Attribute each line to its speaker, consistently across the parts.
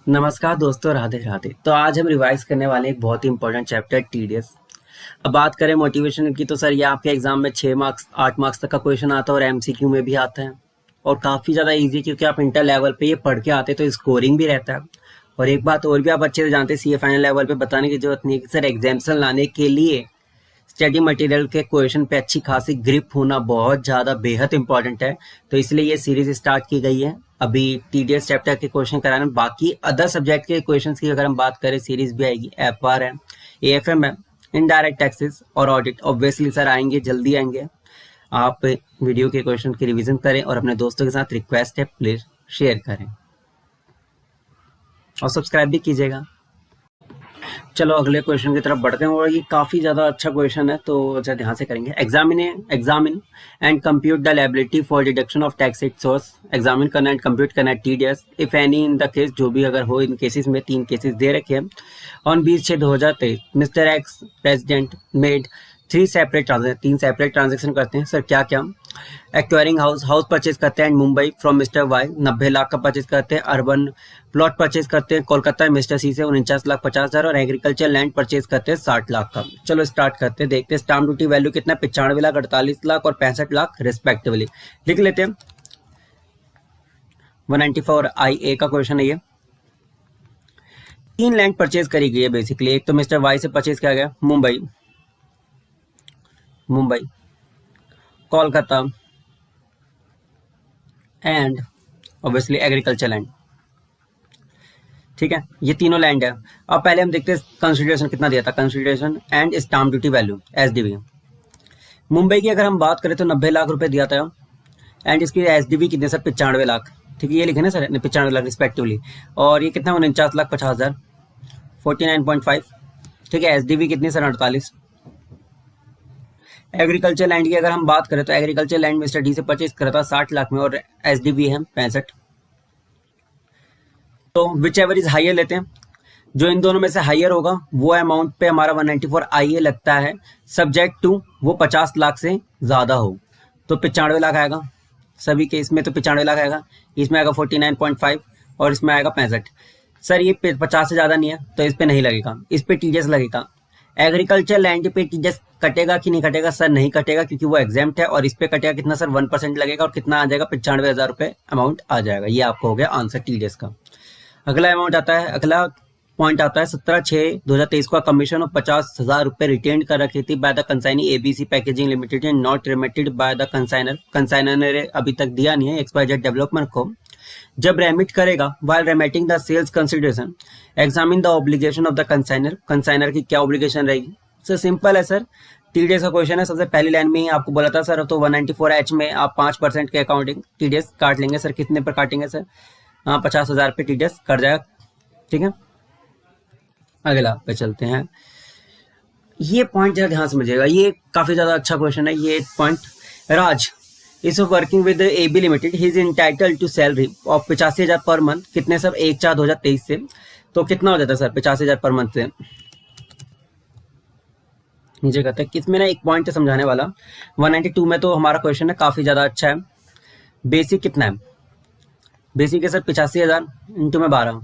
Speaker 1: नमस्कार दोस्तों, राधे राधे। तो आज हम रिवाइज करने वाले हैं एक बहुत ही इंपॉर्टेंट चैप्टर टीडीएस। अब बात करें मोटिवेशन की तो सर ये आपके एग्जाम में 6 मार्क्स 8 मार्क्स तक का क्वेश्चन आता है और एमसीक्यू में भी आता है और काफ़ी ज़्यादा इजी क्योंकि आप इंटर लेवल पे ये पढ़ के आते हैं तो स्कोरिंग भी रहता है। और एक बात और भी आप अच्छे से जानते हैं, सीए फाइनल लेवल पे बताने की जरूरत नहीं है कि सर एग्जाम्सन लाने के लिए स्टडी मटेरियल के क्वेश्चन पे अच्छी खासी ग्रिप होना बहुत ज़्यादा बेहद इंपॉर्टेंट है। तो इसलिए ये सीरीज स्टार्ट की गई है। अभी टीडीएस चैप्टर के क्वेश्चन कराने, बाकी अदर सब्जेक्ट के क्वेश्चंस की अगर हम बात करें सीरीज भी आएगी। एफआर है, एएफएम है, इनडायरेक्ट टैक्सेस और ऑडिट ऑब्वियसली सर आएंगे, जल्दी आएंगे। आप वीडियो के क्वेश्चन की रिवीजन करें और अपने दोस्तों के साथ रिक्वेस्ट है प्लीज शेयर करें और सब्सक्राइब भी कीजिएगा। चलो अगले क्वेश्चन की तरफ बढ़ते हैं और ये काफ़ी ज़्यादा अच्छा क्वेश्चन है तो जरा ध्यान से करेंगे। Examine and compute the liability for deduction of tax at source. Examine करना एंड कंप्यूट करना TDS if any in the case, जो भी अगर हो इन केसेस में 3 केसेस दे रखे हैं। On 20/6/2023 mister ex president made 3 separate transaction, 3 separate transaction करते हैं। सर क्या क्या? एक्वायरिंग हाउस परचेज करते हैं Mumbai from mister Y 90 lakh का परचेज करते हैं। अर्बन प्लॉट परचेज करते हैं कोलकाता मिस्टर सी से 49,50,000 और एग्रीकल्चर लैंड परचेज करते हैं 60 लाख का। चलो स्टार्ट करते हैं, देखते हैं स्टाम्प ड्यूटी वैल्यू कितना, 95 लाख, 48 लाख और 65 लाख रिस्पेक्टिवली। लिख लेते हैं। 194 आई ए का क्वेश्चन है ये। 3 लैंड परचेज करी गई है बेसिकली। एक तो मिस्टर वाई से परचेज किया गया Mumbai, Kolkata and obviously agriculture land. ठीक है, ये तीनों लैंड है। अब पहले हम देखते हैं कंसिडरेशन कितना दिया था, consideration and stamp duty value SDV. Mumbai की अगर हम बात करें तो 90 लाख रुपए दिया था एंड इसकी एसडीवी कितने सर, 95 लाख। ठीक है, ये लिखे ना सर, 95 लाख रिस्पेक्टिवली। और ये कितना, 49,50,000, 49.5। ठीक है, एसडीवी कितनी सर, 48। एग्रीकल्चर लैंड की अगर हम बात करें तो एग्रीकल्चर लैंड मिस्टर डी से परचेज करा था 60 लाख में और एसडीवी है 65। तो विच एवर इज हाइयर लेते हैं, जो इन दोनों में से हाइयर होगा वो अमाउंट पे हमारा 194 आई ए लगता है, सब्जेक्ट टू वो 50 लाख से ज्यादा हो। तो 95 लाख आएगा सभी के, इसमें तो 95 लाख आएगा, इसमें आएगा 49.5 और इसमें आएगा 65। सर ये 50 से ज्यादा नहीं है तो इस पे नहीं लगेगा, इस पे टीडीएस लगेगा। एग्रीकल्चर लैंड पे टीडीएस कटेगा कि नहीं कटेगा? सर नहीं कटेगा क्योंकि वो एग्जाम्प्ट है। और इस पे कटेगा कितना सर, 1% लगेगा और कितना आ जाएगा, 95,000 रुपए अमाउंट आ जाएगा। ये आपको हो गया आंसर टीडीएस का। अगला अमाउंट आता है, अगला पॉइंट आता है 17/6/2023 का कमीशन ऑफ 50,000 रुपए रिटेन कर रखी थी by the consignee ABC packaging limited and not remitted by the consignor. Consignor ने अभी तक दिया नहीं है एक्सवाइजेड डेवलपमेंट को। जब रेमिट करेगा while remitting the sales consideration examine the obligation of the consignor. Consignor की क्या ऑब्लिगेशन रहेगी? सर सिंपल है सर, टीडीएस का क्वेश्चन है। सबसे पहली लाइन में ही आपको बोला था सर, तो 194H में आप 5% के अकाउंटिंग टीडीएस काट लेंगे। सर कितने पर काटेंगे सर? 50,000 पे टीडीएस कट जाएगा। ठीक है, अगला पे चलते हैं। ये पॉइंट जरा ध्यान समझिएगा, ये काफी ज्यादा अच्छा क्वेश्चन है ये point. Raj is working with AB limited, he is entitled to salary of 85,000 per month. कितने सर, 1/4/2023 से। तो कितना हो जाता है सर 85,000 पर मंथ से? नीचे कहते हैं किसमें ना एक पॉइंट समझाने वाला। 192 में तो हमारा क्वेश्चन है काफी ज्यादा अच्छा है। बेसिक कितना है? बेसिक है सर 85,000 इंटू में 12।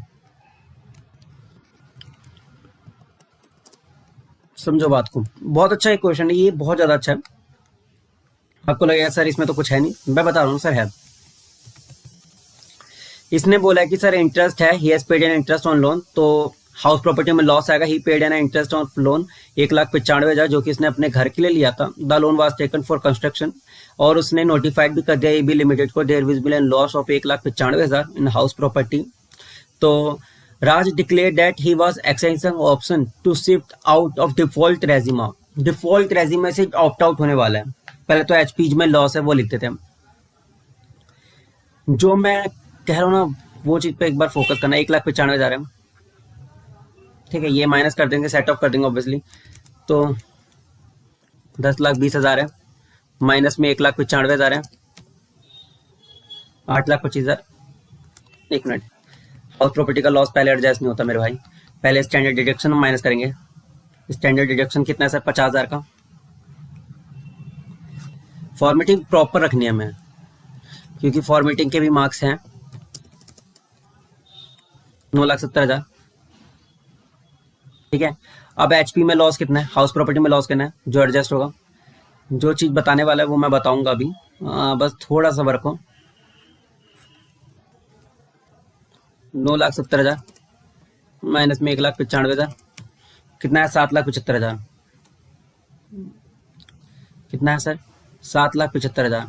Speaker 1: समझो बात को, बहुत अच्छा एक क्वेश्चन है ये, बहुत ज्यादा अच्छा है। आपको लगेगा सर इसमें तो कुछ है नहीं, मैं बता रहा हूँ सर है। इसने बोला है कि सर इंटरेस्ट है, he has paid an interest on loan. तो हाउस प्रॉपर्टी में लॉस आएगा, he paid an interest on loan 1,95,000 जो कि इसने अपने घर के लिए लिया था। The loan was taken for construction और उसने नोटिफाइड भी कर दिया एबी लिमिटेड को there will be an loss of 1,95,000 in house property. तो Raj declared that he was exercising option to shift out of default regime. Default regime से opt out होने वाला है। पहले तो एचपीज में लॉस है वो लिखते थे हम। जो मैं कह रहा हूँ ना वो चीज पे एक बार फोकस करना। 1,95,000 है, ठीक है, ये माइनस कर देंगे, सेट ऑफ कर देंगे ऑब्वियसली। तो 10,20,000 है, माइनस में 1,95,000 है, 8,25,000। एक मिनट, हाउस प्रॉपर्टी का लॉस पहले एडजस्ट नहीं होता मेरे भाई, पहले स्टैंडर्ड डिडक्शन माइनस करेंगे। स्टैंडर्ड डिडक्शन कितना है सर? 50,000 का। फॉर्मेटिंग प्रॉपर रखनी है हमें क्योंकि फॉर्मेटिंग के भी मार्क्स हैं। 9,70,000। ठीक है, अब एचपी में लॉस कितना है, हाउस प्रॉपर्टी में लॉस कितना है, जो एडजस्ट होगा। जो चीज़ बताने वाला है वो मैं बताऊंगा अभी, बस थोड़ा सा वर्क हो। 9,70,000 माइनस में 1,95,000 कितना है, 7,75,000। कितना है सर, 7,75,000।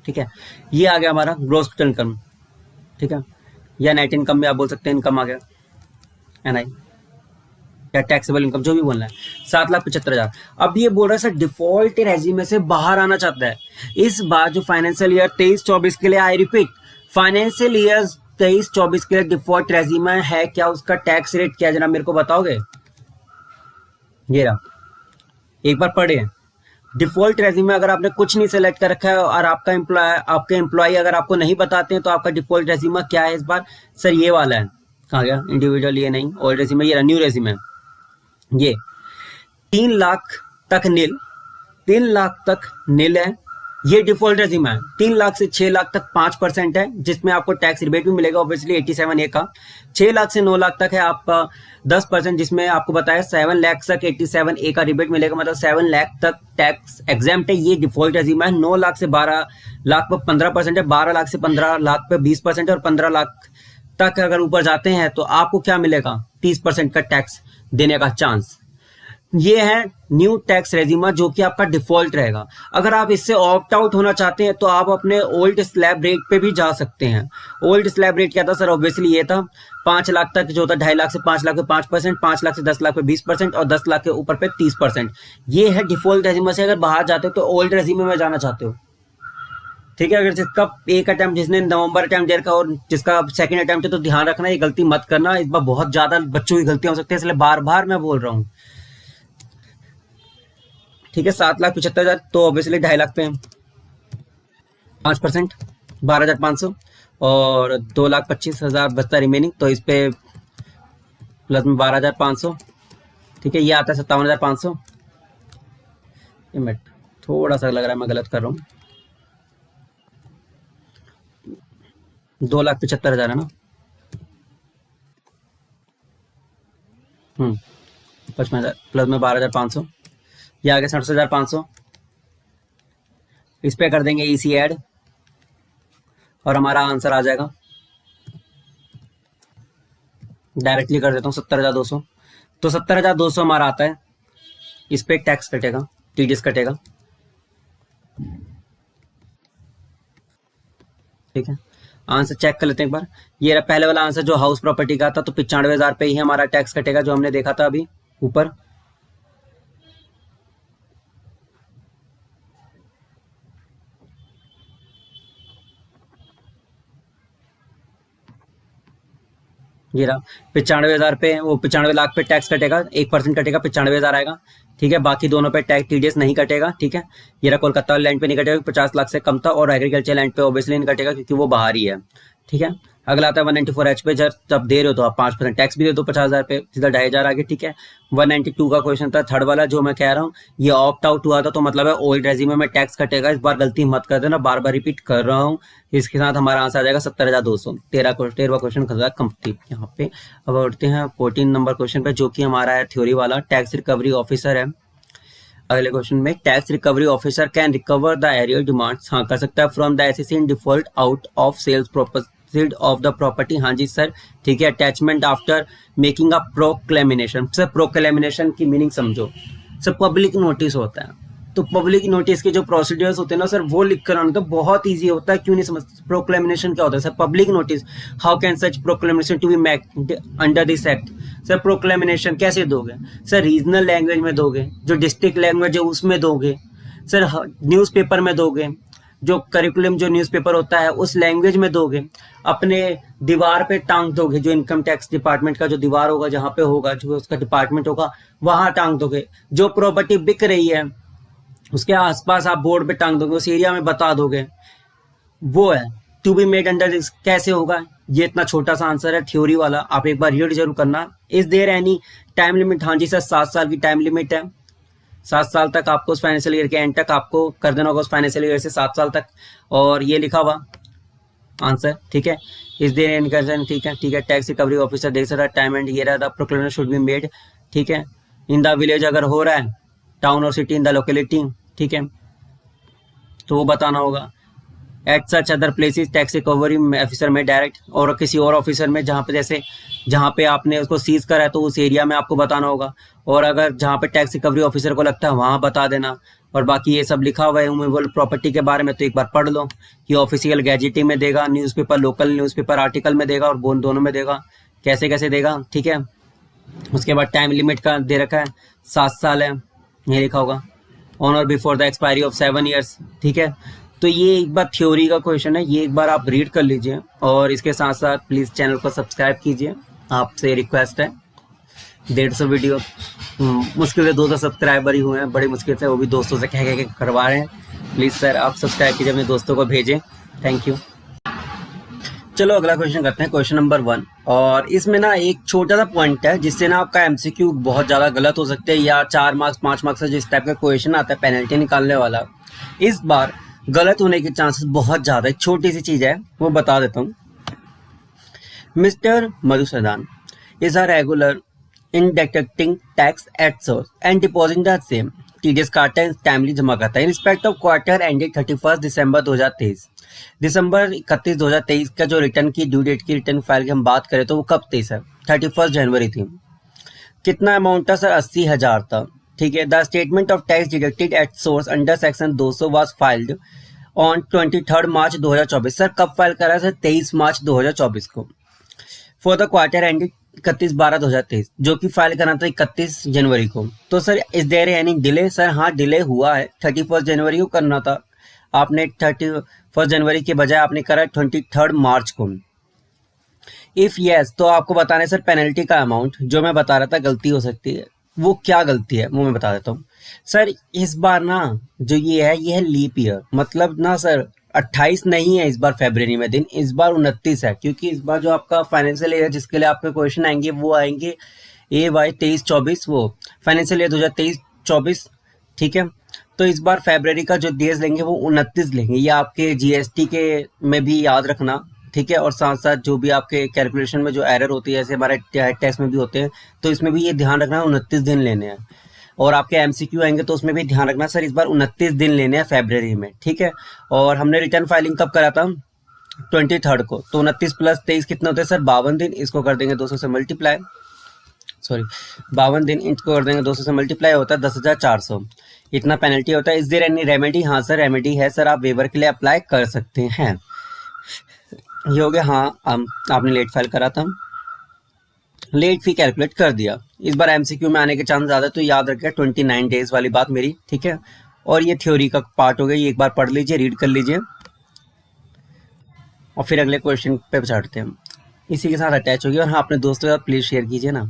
Speaker 1: ठीक है, ये आ गया हमारा ग्रॉस इनकम। ठीक है, या नेट इनकम भी आप बोल सकते हैं, इनकम आ गया, एनआई या टैक्सेबल इनकम, जो भी बोलना है, 7,75,000। अब ये बोल रहा है सर डिफॉल्ट रेजिमे से बाहर आना चाहता है। इस बार जो फाइनेंशियल ईयर 23-24 के लिए, आई रिपीट, फाइनेंशियल ईयर 23-24 के लिए डिफॉल्ट रेजिमे है क्या, उसका टैक्स रेट क्या, जरा मेरे को बताओगे। ये रहा, एक बार पढ़े। डिफॉल्ट रेज्यूमे अगर आपने कुछ नहीं सेलेक्ट कर रखा है और आपके एम्प्लॉय अगर आपको नहीं बताते हैं तो आपका डिफॉल्ट रेज्यूमे क्या है इस बार, सर ये वाला है। कहाँ गया इंडिविजुअल, ये नहीं, ओल्ड रेज्यूमे, ये न्यू रेज्यूमे। ये 3 लाख तक नील, 3 लाख तक नील है, ये डिफॉल्ट रेज्यूमे है। 3 लाख से 6 लाख तक 5% है, जिसमें आपको टैक्स रिबेट भी मिलेगा ऑब्वियसली 87A का। 6 लाख से 9 लाख तक है आपका 10%, जिसमें आपको बताया 7 लाख तक 87A का रिबेट मिलेगा, मतलब 7 लाख तक टैक्स एग्जाम्प्ट है। ये डिफॉल्ट रेज्यूमे है। 9 लाख से 12 लाख पर 15% है, 12 लाख से 15 लाख पे 20% है, और 15 लाख तक अगर ऊपर जाते हैं तो आपको क्या मिलेगा, 30% का टैक्स देने का चांस। ये है न्यू टैक्स रेजिमा, जो कि आपका डिफॉल्ट रहेगा। अगर आप इससे ऑप्ट आउट होना चाहते हैं तो आप अपने ओल्ड स्लैब रेट पे भी जा सकते हैं। ओल्ड स्लैब रेट क्या था सर, ऑब्वियसली ये था 5 लाख तक जो था, 2.5 लाख से 5 लाख पे 5%, 5 लाख से 10 लाख पे 20%, और 10 लाख के ऊपर पे 30%। ये है डिफॉल्ट रेजिमा से अगर बाहर जाते हो तो ओल्ड रेजिमे में जाना चाहते हो। ठीक है, अगर जिसका एक अटेम्प्ट, जिसने नवंबर अटेम्प्ट दे रखा और जिसका सेकंड अटेम्प्ट है, तो ध्यान रखना ये गलती मत करना। इस बार बहुत ज्यादा बच्चों की गलतियां हो सकती है, इसलिए बार बार मैं बोल रहा हूँ। ठीक है, 7,75,000 तो ऑब्वियसली 2.5 लाख पे 5%, 12,500, और 2,25,000 बचता रिमेनिंग, तो इस पे प्लस में 12,500। ठीक है, ये आता है 57,500। ये मिनट, थोड़ा सा लग रहा है मैं गलत कर रहा हूँ, 2,75,000 है ना। 55,000 प्लस में 12,500, ये आ गया 67,500। इस पे कर देंगे इसी ऐड और हमारा आंसर आ जाएगा। डायरेक्टली कर देता हूँ 70,200, तो 70,200 हमारा आता है। इस पे टैक्स कटेगा, टीडीएस कटेगा। ठीक है, आंसर चेक कर लेते हैं एक बार। ये रहा पहले वाला आंसर जो हाउस प्रॉपर्टी का था, तो 95,000 पे ही हमारा टैक्स कटेगा, जो हमने देखा था अभी ऊपर। ये रहा 95,000 पे, वो 95 लाख पे टैक्स कटेगा, 1% कटेगा, 95,000 आएगा। ठीक है, बाकी दोनों पे टैक्स टीडीएस नहीं कटेगा। ठीक है, ये रहा कोलकाता लैंड पे नहीं कटेगा, 50 लाख से कम था, और एग्रीकल्चर लैंड पे ऑब्वियसली नहीं कटेगा क्योंकि वो बाहर ही है। ठीक है, अगला आता है 194H पे, जब दे रहे हो तो आप 5% टैक्स भी दे दो 50,000 पे, सीधा 2,500 आगे। ठीक है, 192 का क्वेश्चन था, थर्ड वाला जो मैं कह रहा हूँ, ये ऑप्ट आउट हुआ था, तो मतलब है ओल्ड रेजिमे में टैक्स कटेगा। इस बार गलती मत कर देना, बार बार रिपीट कर रहा हूँ। इसके साथ हमारा आंसर आ जाएगा 70,200। 13वां क्वेश्चन कंप्लीट यहाँ पे। अब बढ़ते हैं 14 नंबर क्वेश्चन पे, जो कि हमारा है थ्योरी वाला, टैक्स रिकवरी ऑफिसर है। अगले क्वेश्चन में, tax recovery officer can recover the arrear demands, हाँ कर सकता है, from the assessee in default out of sales proceed of the property. हाँ जी सर, ठीक है। Attachment after making a proclamation, sir proclamation की मीनिंग समझो सर, पब्लिक नोटिस होता है, तो पब्लिक नोटिस के जो प्रोसीडियर्स होते हैं ना सर, वो लिख कर आना तो बहुत इजी होता है। क्यों नहीं समझ, प्रोक्लेमिनेशन क्या होता है sir, public notice. How can such proclamation to be made under this act, sir proclamation कैसे दोगे सर, रीजनल लैंग्वेज में दोगे, जो डिस्ट्रिक्ट लैंग्वेज है उसमें दोगे सर, न्यूज़पेपर में दोगे, जो करिकुलम जो न्यूज़पेपर होता है उस लैंग्वेज में दोगे, अपने दीवार पे टांग दोगे, जो इनकम टैक्स डिपार्टमेंट का जो दीवार होगा, जहाँ पे होगा, जो उसका डिपार्टमेंट होगा वहां टांग दोगे। जो प्रॉपर्टी बिक रही है उसके आसपास आप बोर्ड पे टांग दोगे, उस एरिया में बता दोगे, वो है to be made under this. कैसे होगा, ये इतना छोटा सा आंसर है थ्योरी वाला, आप एक बार रीड जरूर करना। Is there any time limit, हाँ जी सर 7 साल की टाइम लिमिट है। 7 साल तक आपको उस फाइनेंशियल ईयर के एंड तक आपको कर देना होगा, उस फाइनेंशियल ईयर से 7 साल तक। और ये लिखा हुआ आंसर, ठीक है। इस देर इनकम, ठीक है, ठीक है। टैक्स रिकवरी ऑफिसर देख सकता है टाइम एंड ये रहा था, प्रोक्लेमेशन शुड बी मेड, ठीक है। इन द विलेज अगर हो रहा है, टाउन और सिटी इन द लोकेलिटी, ठीक है, तो वो बताना होगा। At such other places tax recovery officer में डायरेक्ट, और किसी और ऑफिसर में जहाँ पे जैसे जहाँ पे आपने उसको सीज करा है तो उस एरिया में आपको बताना होगा, और अगर जहाँ पे टैक्स रिकवरी ऑफिसर को लगता है वहाँ बता देना। और बाकी ये सब लिखा हुआ है मूवेबल प्रॉपर्टी के बारे में तो एक बार पढ़ लो कि ऑफिशियल गैजेटिंग में देगा, न्यूज़पेपर, लोकल न्यूज़पेपर आर्टिकल में देगा, और दोनों में देगा, कैसे कैसे देगा, ठीक है। उसके बाद टाइम लिमिट का दे रखा है 7 साल है, ये लिखा होगा, ऑन और before the expiry of 7 years, ठीक है। तो ये एक बार थ्योरी का क्वेश्चन है, ये एक बार आप रीड कर लीजिए, और इसके साथ साथ प्लीज़ चैनल को सब्सक्राइब कीजिए, आपसे रिक्वेस्ट है। 150 वीडियो, मुश्किल से 200 सब्सक्राइबर ही हुए हैं, बड़ी मुश्किल से, वो भी दोस्तों से कह के करवा रहे हैं। प्लीज़ सर आप सब्सक्राइब कीजिए, अपने दोस्तों को भेजें, थैंक यू। चलो अगला क्वेश्चन करते हैं, क्वेश्चन नंबर 1। और इसमें ना एक छोटा सा पॉइंट है जिससे ना आपका एमसीक्यू बहुत ज़्यादा गलत हो सकते हैं, या 4 मार्क्स 5 मार्क्स से जिस टाइप का क्वेश्चन आता है पेनल्टी निकालने वाला, इस बार गलत होने के चांसेस बहुत ज़्यादा है। छोटी सी चीज़ है वो बता देता हूँ। Mister Madhusudan is a regular in deducting tax at source and depositing the same, TDS काटता है, टाइमली जमा करता है। इन रिस्पेक्ट ऑफ क्वार्टर एंडेड 31 दिसंबर 2023, दिसंबर 31 2023 का जो रिटर्न की ड्यू डेट की रिटर्न फाइल की हम बात करें तो वो कब थी सर? 31 जनवरी थी। कितना अमाउंट था सर? 80,000 था, ठीक है। The statement of tax deducted at source under section 200 was filed on 23 March 2024। Sir कब फाइल करा सर? 23 मार्च 2024 को। फॉर द क्वार्टर एंडेड 31/12/2023, जो कि फाइल करना था 31 जनवरी को। तो sir is there any delay? Sir हाँ डिले हुआ है, 31 जनवरी को करना था, आपने 31 जनवरी के बजाय आपने करा 23 मार्च को। इफ यस तो आपको बताना है सर पेनल्टी का अमाउंट, जो मैं बता रहा था गलती हो सकती है, वो क्या गलती है वो मैं बता देता हूँ। सर इस बार ना जो ये है लीप ईयर, मतलब ना सर 28 नहीं है इस बार फरवरी में दिन, इस बार 29 है, क्योंकि इस बार जो आपका फाइनेंशियल ईयर जिसके लिए आपके क्वेश्चन आएंगे वो आएंगे AY 23-24, वो फाइनेंशियल ईयर 2023-24, ठीक है। तो इस बार फरवरी का जो डेज लेंगे वो 29 लेंगे, ये आपके जीएसटी के में भी याद रखना, ठीक है। और साथ साथ जो भी आपके कैलकुलेशन में जो एरर होती है, जैसे हमारे टेस्ट में भी होते हैं, तो इसमें भी ये ध्यान रखना 29 दिन लेने हैं। और आपके एमसीक्यू आएंगे तो उसमें भी ध्यान रखना सर इस बार 29 दिन लेने हैं फरवरी में, ठीक है। और हमने रिटर्न फाइलिंग कब करा था? 23 को। तो 29 + 23 कितना होता है सर? 52 दिन। इसको कर देंगे 200 से मल्टीप्लाई, सॉरी 52 दिन इनको कर देंगे 200 से मल्टीप्लाई, होता है 10,400। इतना पेनल्टी होता है। इस देर एनी रेमेडी? हाँ सर रेमेडी है सर, आप वेवर के लिए अप्लाई कर सकते हैं। ये हो गया। हाँ आपने लेट फाइल करा था, लेट फी कैलकुलेट कर दिया। इस बार एमसीक्यू में आने के चांस ज़्यादा, तो याद रखिए 29 डेज वाली बात मेरी, ठीक है। और ये थ्योरी का पार्ट हो गया, ये एक बार पढ़ लीजिए, रीड कर लीजिए, और फिर अगले क्वेश्चन पे चढ़ते हैं। इसी के साथ अटैच होगी। और हाँ अपने दोस्तों के साथ प्लीज़ शेयर कीजिए ना।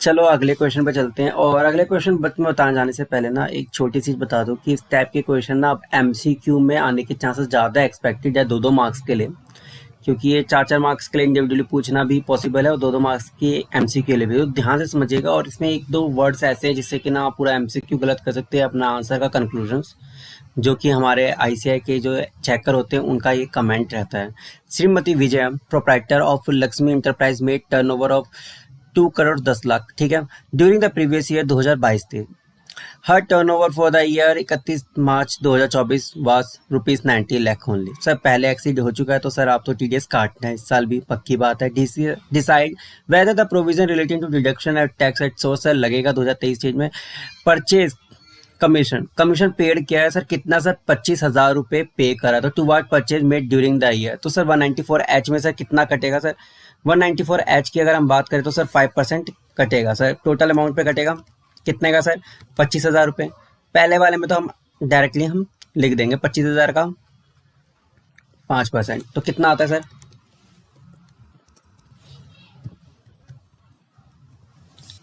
Speaker 1: चलो अगले क्वेश्चन पे चलते हैं। और अगले क्वेश्चन में बताने जाने से पहले ना एक छोटी चीज़ बता दूं कि इस टाइप के क्वेश्चन ना अब एमसीक्यू में आने के चांसेस ज़्यादा एक्सपेक्टेड है 2-2 मार्क्स के लिए, क्योंकि ये 4-4 मार्क्स के लिए इंडिविजुअली पूछना भी पॉसिबल है, और 2-2 मार्क्स के एमसीक्यू के लिए भी। तो ध्यान से समझिएगा। और इसमें 1-2 वर्ड्स ऐसे हैं जिससे कि ना आप पूरा एमसीक्यू गलत कर सकते हैं, अपना आंसर का कंक्लूजन्स, जो कि हमारे आईसीआई के जो चेकर होते हैं उनका ये कमेंट रहता है। Shrimati Vijay proprietor of Lakshmi enterprise made turnover of 2 crore 10 lakh, ठीक है, during the previous year 2022 her turnover for the year 31 March 2024 was ₹90 lakh only. Sir पहले एक्सीड हो चुका है तो सर आप तो टीडीएस काटना है इस साल भी, पक्की बात है। Decide whether the provision relating to deduction at tax at source sir लगेगा 2023 स्टेज में। परचेज कमीशन पेड किया है सर, कितना सर? 25,000 रुपये पे करा तो toward purchase made during the year. तो सर 194H में सर कितना कटेगा सर? 194H की अगर हम बात करें तो सर 5% कटेगा सर, टोटल अमाउंट पे कटेगा कितने का सर? 25,000 रुपये। पहले वाले में तो हम डायरेक्टली हम लिख देंगे 25,000 का 5%, तो कितना आता है सर?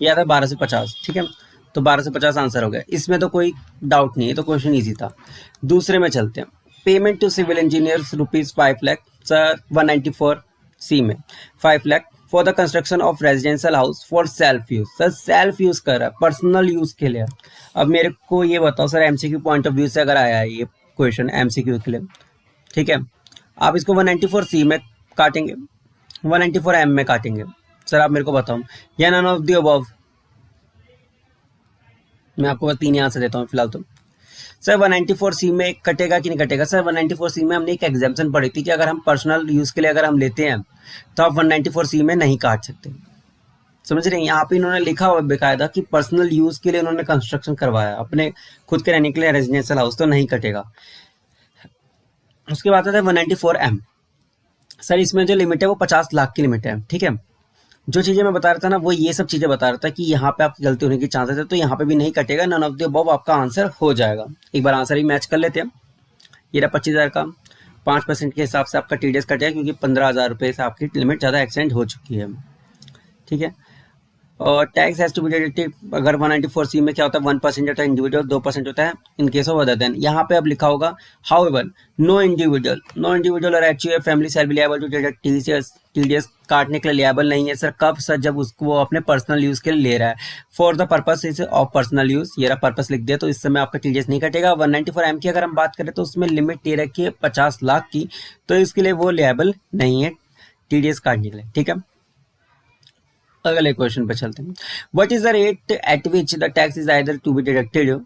Speaker 1: ये आता है 1250, ठीक है। तो 1250 आंसर हो गया, इसमें तो कोई डाउट नहीं है, तो क्वेश्चन इजी था। दूसरे में चलते हैं। Payment to civil engineers ₹5 lakh sir 194C में 5 lakh for the construction of residential house for self use. Sir self use कर रहा है, पर्सनल यूज के लिए। अब मेरे को ये बताओ sir MCQ point of view से अगर आया है ये क्वेश्चन एमसीक्यू के लिए, ठीक है, आप इसको 194C में काटेंगे, 194M में काटेंगे। सर आप मेरे को बताओ, या नन ऑफ द अबव? मैं आपको बस 3 यहाँ से देता हूँ फिलहाल। तो सर 194C में कटेगा कि नहीं कटेगा? सर 194C में हमने एक एग्जाम्पशन पढ़ी थी कि अगर हम पर्सनल यूज़ के लिए अगर हम लेते हैं तो आप 194C में नहीं काट सकते। समझ रहे हैं? यहाँ पे इन्होंने लिखा हुआ बेकायदा कि पर्सनल यूज़ के लिए उन्होंने कंस्ट्रक्शन करवाया, अपने खुद के रहने के लिए रेजिडेंशियल हाउस, तो नहीं कटेगा। उसके बाद आता है 194M। सर इसमें जो लिमिट है वो 50 लाख की लिमिट है, ठीक है। जो चीज़ें मैं बता रहा था ना वो ये सब चीज़ें बता रहा था कि यहाँ पे आपकी गलती होने की चांसेस है, तो यहाँ पे भी नहीं कटेगा, नन ऑफ द अबव आपका आंसर हो जाएगा। एक बार आंसर ही मैच कर लेते हैं। ये रहा 25,000 का, 5% के हिसाब से आपका TDS कटेगा क्योंकि 15,000 रुपये से आपकी लिमिट ज़्यादा एक्सटेंड हो चुकी है, ठीक है। और tax has to be deducted, अगर 194C में क्या होता है 1% होता है इंडिविजुअल, 2% होता है in case of other than. यहाँ पे अब लिखा होगा हाउएवर नो इंडिविजुअल और actually family shall be liable to deduct TDS काटने के लिए लिएबल नहीं है। सर कब? सर जब उसको वो अपने पर्सनल यूज़ के लिए ले रहा है, for the purpose of personal use, ये रहा पर्पस लिख दिया, तो इस समय आपका TDS नहीं कटेगा। 194M की अगर हम बात करें तो उसमें लिमिट दे रखी है 50 लाख की, तो इसके लिए वो लिएबल नहीं है TDS काटने के लिए, ठीक है। अगले क्वेश्चन पे चलते हैं। What is the rate at which the tax is either to be deducted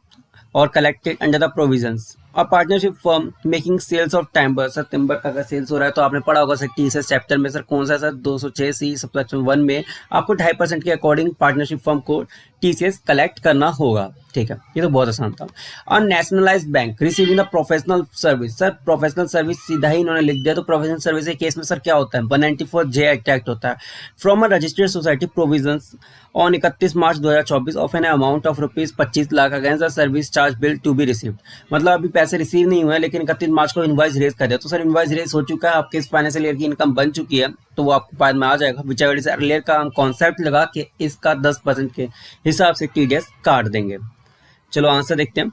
Speaker 1: और collected under the provisions? A partnership firm making sales of timber. Sir timber का अगर सेल्स हो रहा है तो आपने पढ़ा होगा सर TCS चैप्टर में, सर कौन सा? सर 206C सबसेक्शन 1 में आपको 2.5% के अकॉर्डिंग पार्टनरशिप फर्म को TCS कलेक्ट करना होगा, ठीक है। ये तो बहुत आसान था। Unnationalised bank receiving the professional service. Sir professional service सीधा ही इन्होंने लिख दिया, तो प्रोफेशनल सर्विस के केस में सर क्या होता है 194J एक्ट होता है। From a registered society provisions on 31 March 2024 of an amount of ₹25 lakh against the service charge bill to be received. मतलब अभी पैसे रिसीव नहीं हुए लेकिन 31 मार्च को इनवॉइस रेज कर दिया, तो सर इनवॉइस रेज हो चुका है, आपके इस फाइनेंशियल ईयर की इनकम बन चुकी है, तो वो आपको बाद में आ जाएगा। विचएवर इज अर्लियर का हम कॉन्सेप्ट लगा के इसका 10% के हिसाब से TDS काट देंगे। चलो आंसर देखते हैं,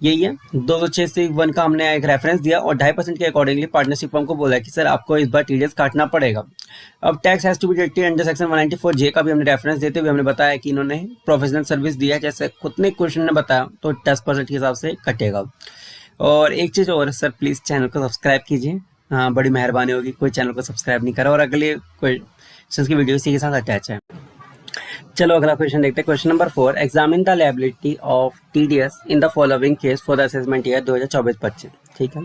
Speaker 1: यही है 206C1 का हमने एक रेफरेंस दिया और 2.5% के अकॉर्डिंगली पार्टनरशिप फर्म को बोला कि सर आपको इस बार TDS काटना पड़ेगा। अब tax has to be deducted under section 194J का भी हमने रेफरेंस देते हुए हमने बताया कि इन्होंने प्रोफेशनल सर्विस दिया है, जैसे खुद ने क्वेश्चन ने बताया, तो 10% के हिसाब से कटेगा। और एक चीज़ और सर, प्लीज़ चैनल को सब्सक्राइब कीजिए, हाँ बड़ी मेहरबानी होगी, कोई चैनल को सब्सक्राइब नहीं करा और अगले क्वेश्चन की वीडियो इसी के साथ अटैच है। चलो अगला क्वेश्चन देखते हैं। Question number 4, examine the liability of TDS in the following case for the assessment year 2024-25, ठीक है।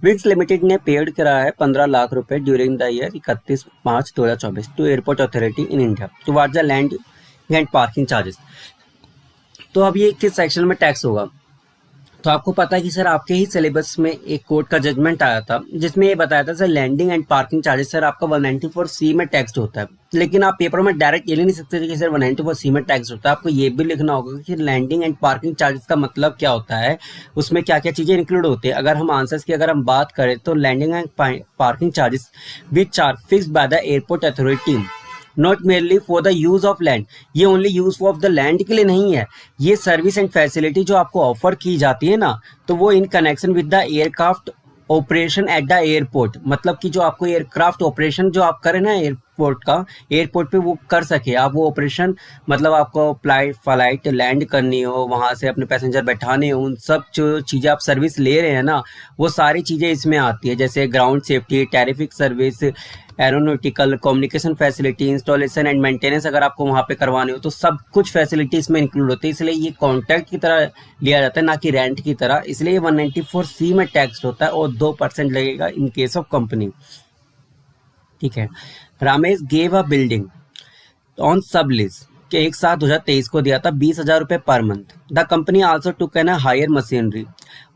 Speaker 1: विक्स लिमिटेड ने पेड करा है 15 लाख रुपए during the year 31 March 2024 to airport authority in India towards the land and parking charges. तो अब ये किस सेक्शन में टैक्स होगा? तो आपको पता है कि सर आपके ही सिलेबस में एक कोर्ट का जजमेंट आया था जिसमें ये बताया था sir landing and parking charges sir आपका 194C में टैक्स होता है, लेकिन आप पेपर में डायरेक्ट ये नहीं सकते थे कि सर 194C में टैक्स होता है। आपको ये भी लिखना होगा कि लैंडिंग एंड पार्किंग चार्जेस का मतलब क्या होता है, उसमें क्या क्या चीज़ें इंक्लूड होती है। अगर हम आंसर्स की अगर हम बात करें तो landing and parking charges which are fixed by the airport authority not merely for the use of land, ये only use of the land के लिए नहीं है, ये सर्विस एंड फैसिलिटी जो आपको ऑफर की जाती है ना, तो वो in connection with the aircraft operation at the airport, मतलब कि जो आपको एयरक्राफ्ट ऑपरेशन जो आप करें ना एयरपोर्ट का, एयरपोर्ट पे वो कर सके आप वो ऑपरेशन, मतलब आपको फ्लाइट लैंड करनी हो, वहाँ से अपने पैसेंजर बैठाने हो, उन सब जो चीज़ें आप सर्विस ले रहे हैं ना, वो सारी चीज़ें इसमें आती है, जैसे ground safety, terrific service, aeronautical, communication facility, installation and maintenance अगर आपको वहाँ पे करवानी हो तो सब कुछ फैसिलिटी इसमें इंक्लूड होती है, इसलिए ये कॉन्ट्रैक्ट की तरह लिया जाता है ना कि रेंट की तरह, इसलिए 194C में टैक्स होता है और 2% लगेगा इन केस ऑफ कंपनी, ठीक है। Ramesh gave a building on sub lease के 1/7/2023 को दिया था 20,000 रुपये पर मंथ। The company also took an hire machinery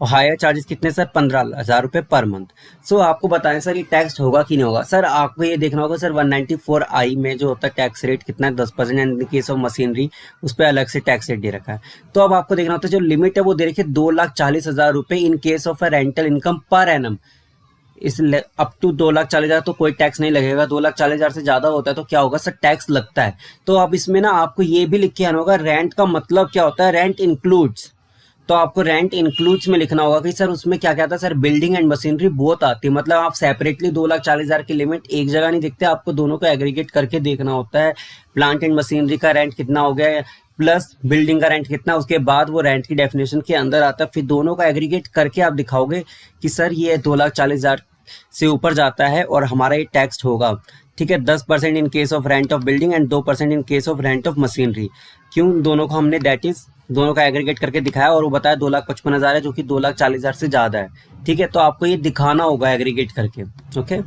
Speaker 1: और हायर चार्जेस कितने सर 15,000 रुपये पर मंथ। सो आपको बताएं सर ये टैक्स होगा कि नहीं होगा? सर आपको ये देखना होगा सर 194I में जो होता है टैक्स रेट कितना है 10%, and in case of machinery उस पर अलग से टैक्स रेट दे रखा है। तो अब आपको देखना होता है जो लिमिट है वो दे रखी है 2,40,000 रुपये इन case of a rental income per annum, इस अप टू 2,40,000 तो कोई टैक्स नहीं लगेगा, 2,40,000 से ज्यादा होता है तो क्या होगा सर टैक्स लगता है। तो अब इसमें ना आपको ये भी लिख के आना होगा रेंट का मतलब क्या होता है, रेंट इंक्लूड्स, तो आपको रेंट इंक्लूड्स में लिखना होगा कि सर उसमें क्या क्या आता है सर, बिल्डिंग एंड मशीनरी बहुत आती है, मतलब आप सेपरेटली 2,40,000 की लिमिट एक जगह नहीं देखते, आपको दोनों को एग्रीगेट करके देखना होता है, प्लांट एंड मशीनरी का रेंट कितना हो गया प्लस बिल्डिंग का रेंट कितना, उसके बाद वो रेंट की डेफिनेशन के अंदर आता है, फिर दोनों का एग्रीगेट करके आप दिखाओगे कि सर ये 2,40,000 से ऊपर जाता है और हमारा ये टैक्स होगा, ठीक है, 10% इन case of rent of building and 2% in case of rent of machinery. क्यों, दोनों को हमने दैट इज दोनों का एग्रीगेट करके दिखाया और वो बताया 2,55,000 है, जो कि 2,40,000 से ज़्यादा है, ठीक है। तो आपको ये दिखाना होगा एग्रीगेट करके, ओके।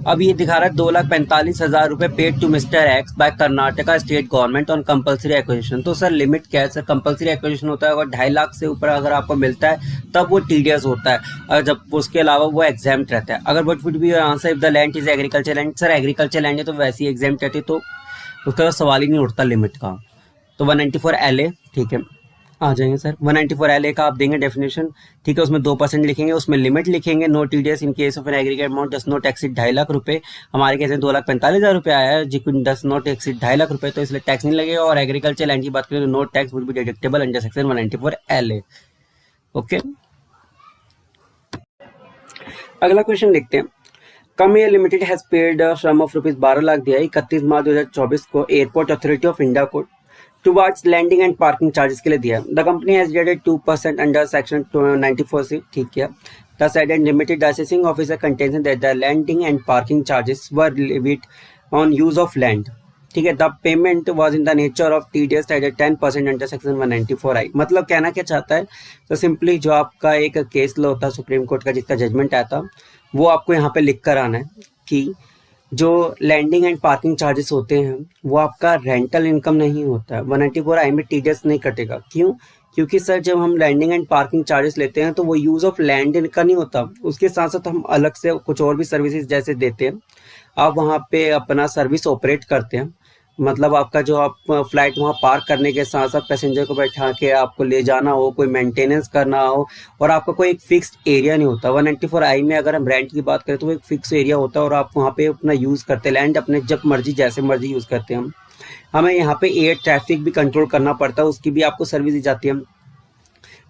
Speaker 1: अब ये दिखा रहा है 2,45,000 रुपए paid to mister X by Karnataka state government on compulsory acquisition. तो सर लिमिट क्या है सर? कंपल्सरी एक्विजिशन होता है अगर 2.5 लाख से ऊपर अगर आपको मिलता है तब वो टीडीएस होता है, और जब उसके अलावा वो एग्जाम्प्ट रहता है। अगर what would be your answer if the land is agriculture land? Sir agriculture land है तो वैसे ही एग्जाम्प्ट रहती है, तो उसका तो सवाल ही नहीं उठता लिमिट का। तो 194 LA, ठीक है, आ जाएंगे सर। 194 LA का आप देंगे डेफिनेशन, ठीक है, उसमें 2% लिखेंगे, उसमें लिमिट लिखेंगे, no TDS in case of an aggregate amount does not exceed 2.5 lakh रुपए। हमारे केस में 2,45,000 रुपए आया है, जी डस नॉट एक्सीड 2.5 लाख रुपए, तो इसलिए टैक्स नहीं लगेगा। और एग्रीकल्चर लैंड की बात करें तो no tax would be deductible under section 194 LA, okay. अगला क्वेश्चन देखते हैं। Come air limited has paid sum of rupees 12 lakh दिया 31 मार्च 2024 को एयरपोर्ट अथॉरिटी ऑफ इंडिया को towards landing and parking charges के लिए दिया। The company has deducted 2% under section 94C, ठीक है। The said and limited licensing officer contention that the landing and parking charges were levied on use of land, ठीक है। The payment was in the nature of TDS at 10% under section 194I। मतलब कहना क्या चाहता है, तो simply जो आपका एक केस लॉ होता है सुप्रीम कोर्ट का जिसका जजमेंट आया था, वो आपको यहाँ पे लिख कर आना है कि जो लैंडिंग एंड पार्किंग चार्जेस होते हैं वो आपका रेंटल इनकम नहीं होता है। 194I में TDS नहीं कटेगा। क्यों? क्योंकि सर जब हम लैंडिंग एंड पार्किंग चार्जेस लेते हैं तो वो यूज़ ऑफ लैंड का नहीं होता, उसके साथ साथ हम अलग से कुछ और भी सर्विसेज जैसे देते हैं। आप वहाँ पे अपना सर्विस ऑपरेट करते हैं, मतलब आपका जो आप फ्लाइट वहाँ पार्क करने के साथ साथ पैसेंजर को बैठा के आपको ले जाना हो, कोई मेंटेनेंस करना हो, और आपका कोई एक फिक्स्ड एरिया नहीं होता। 194I में अगर हम रेंट की बात करें तो वो एक फिक्स एरिया होता है और आप वहाँ पे अपना यूज़ करते हैं लैंड, अपने जब मर्जी जैसे मर्जी यूज़ करते हैं। हमें यहाँ पे एयर ट्रैफिक भी कंट्रोल करना पड़ता है, उसकी भी आपको सर्विस दी जाती है,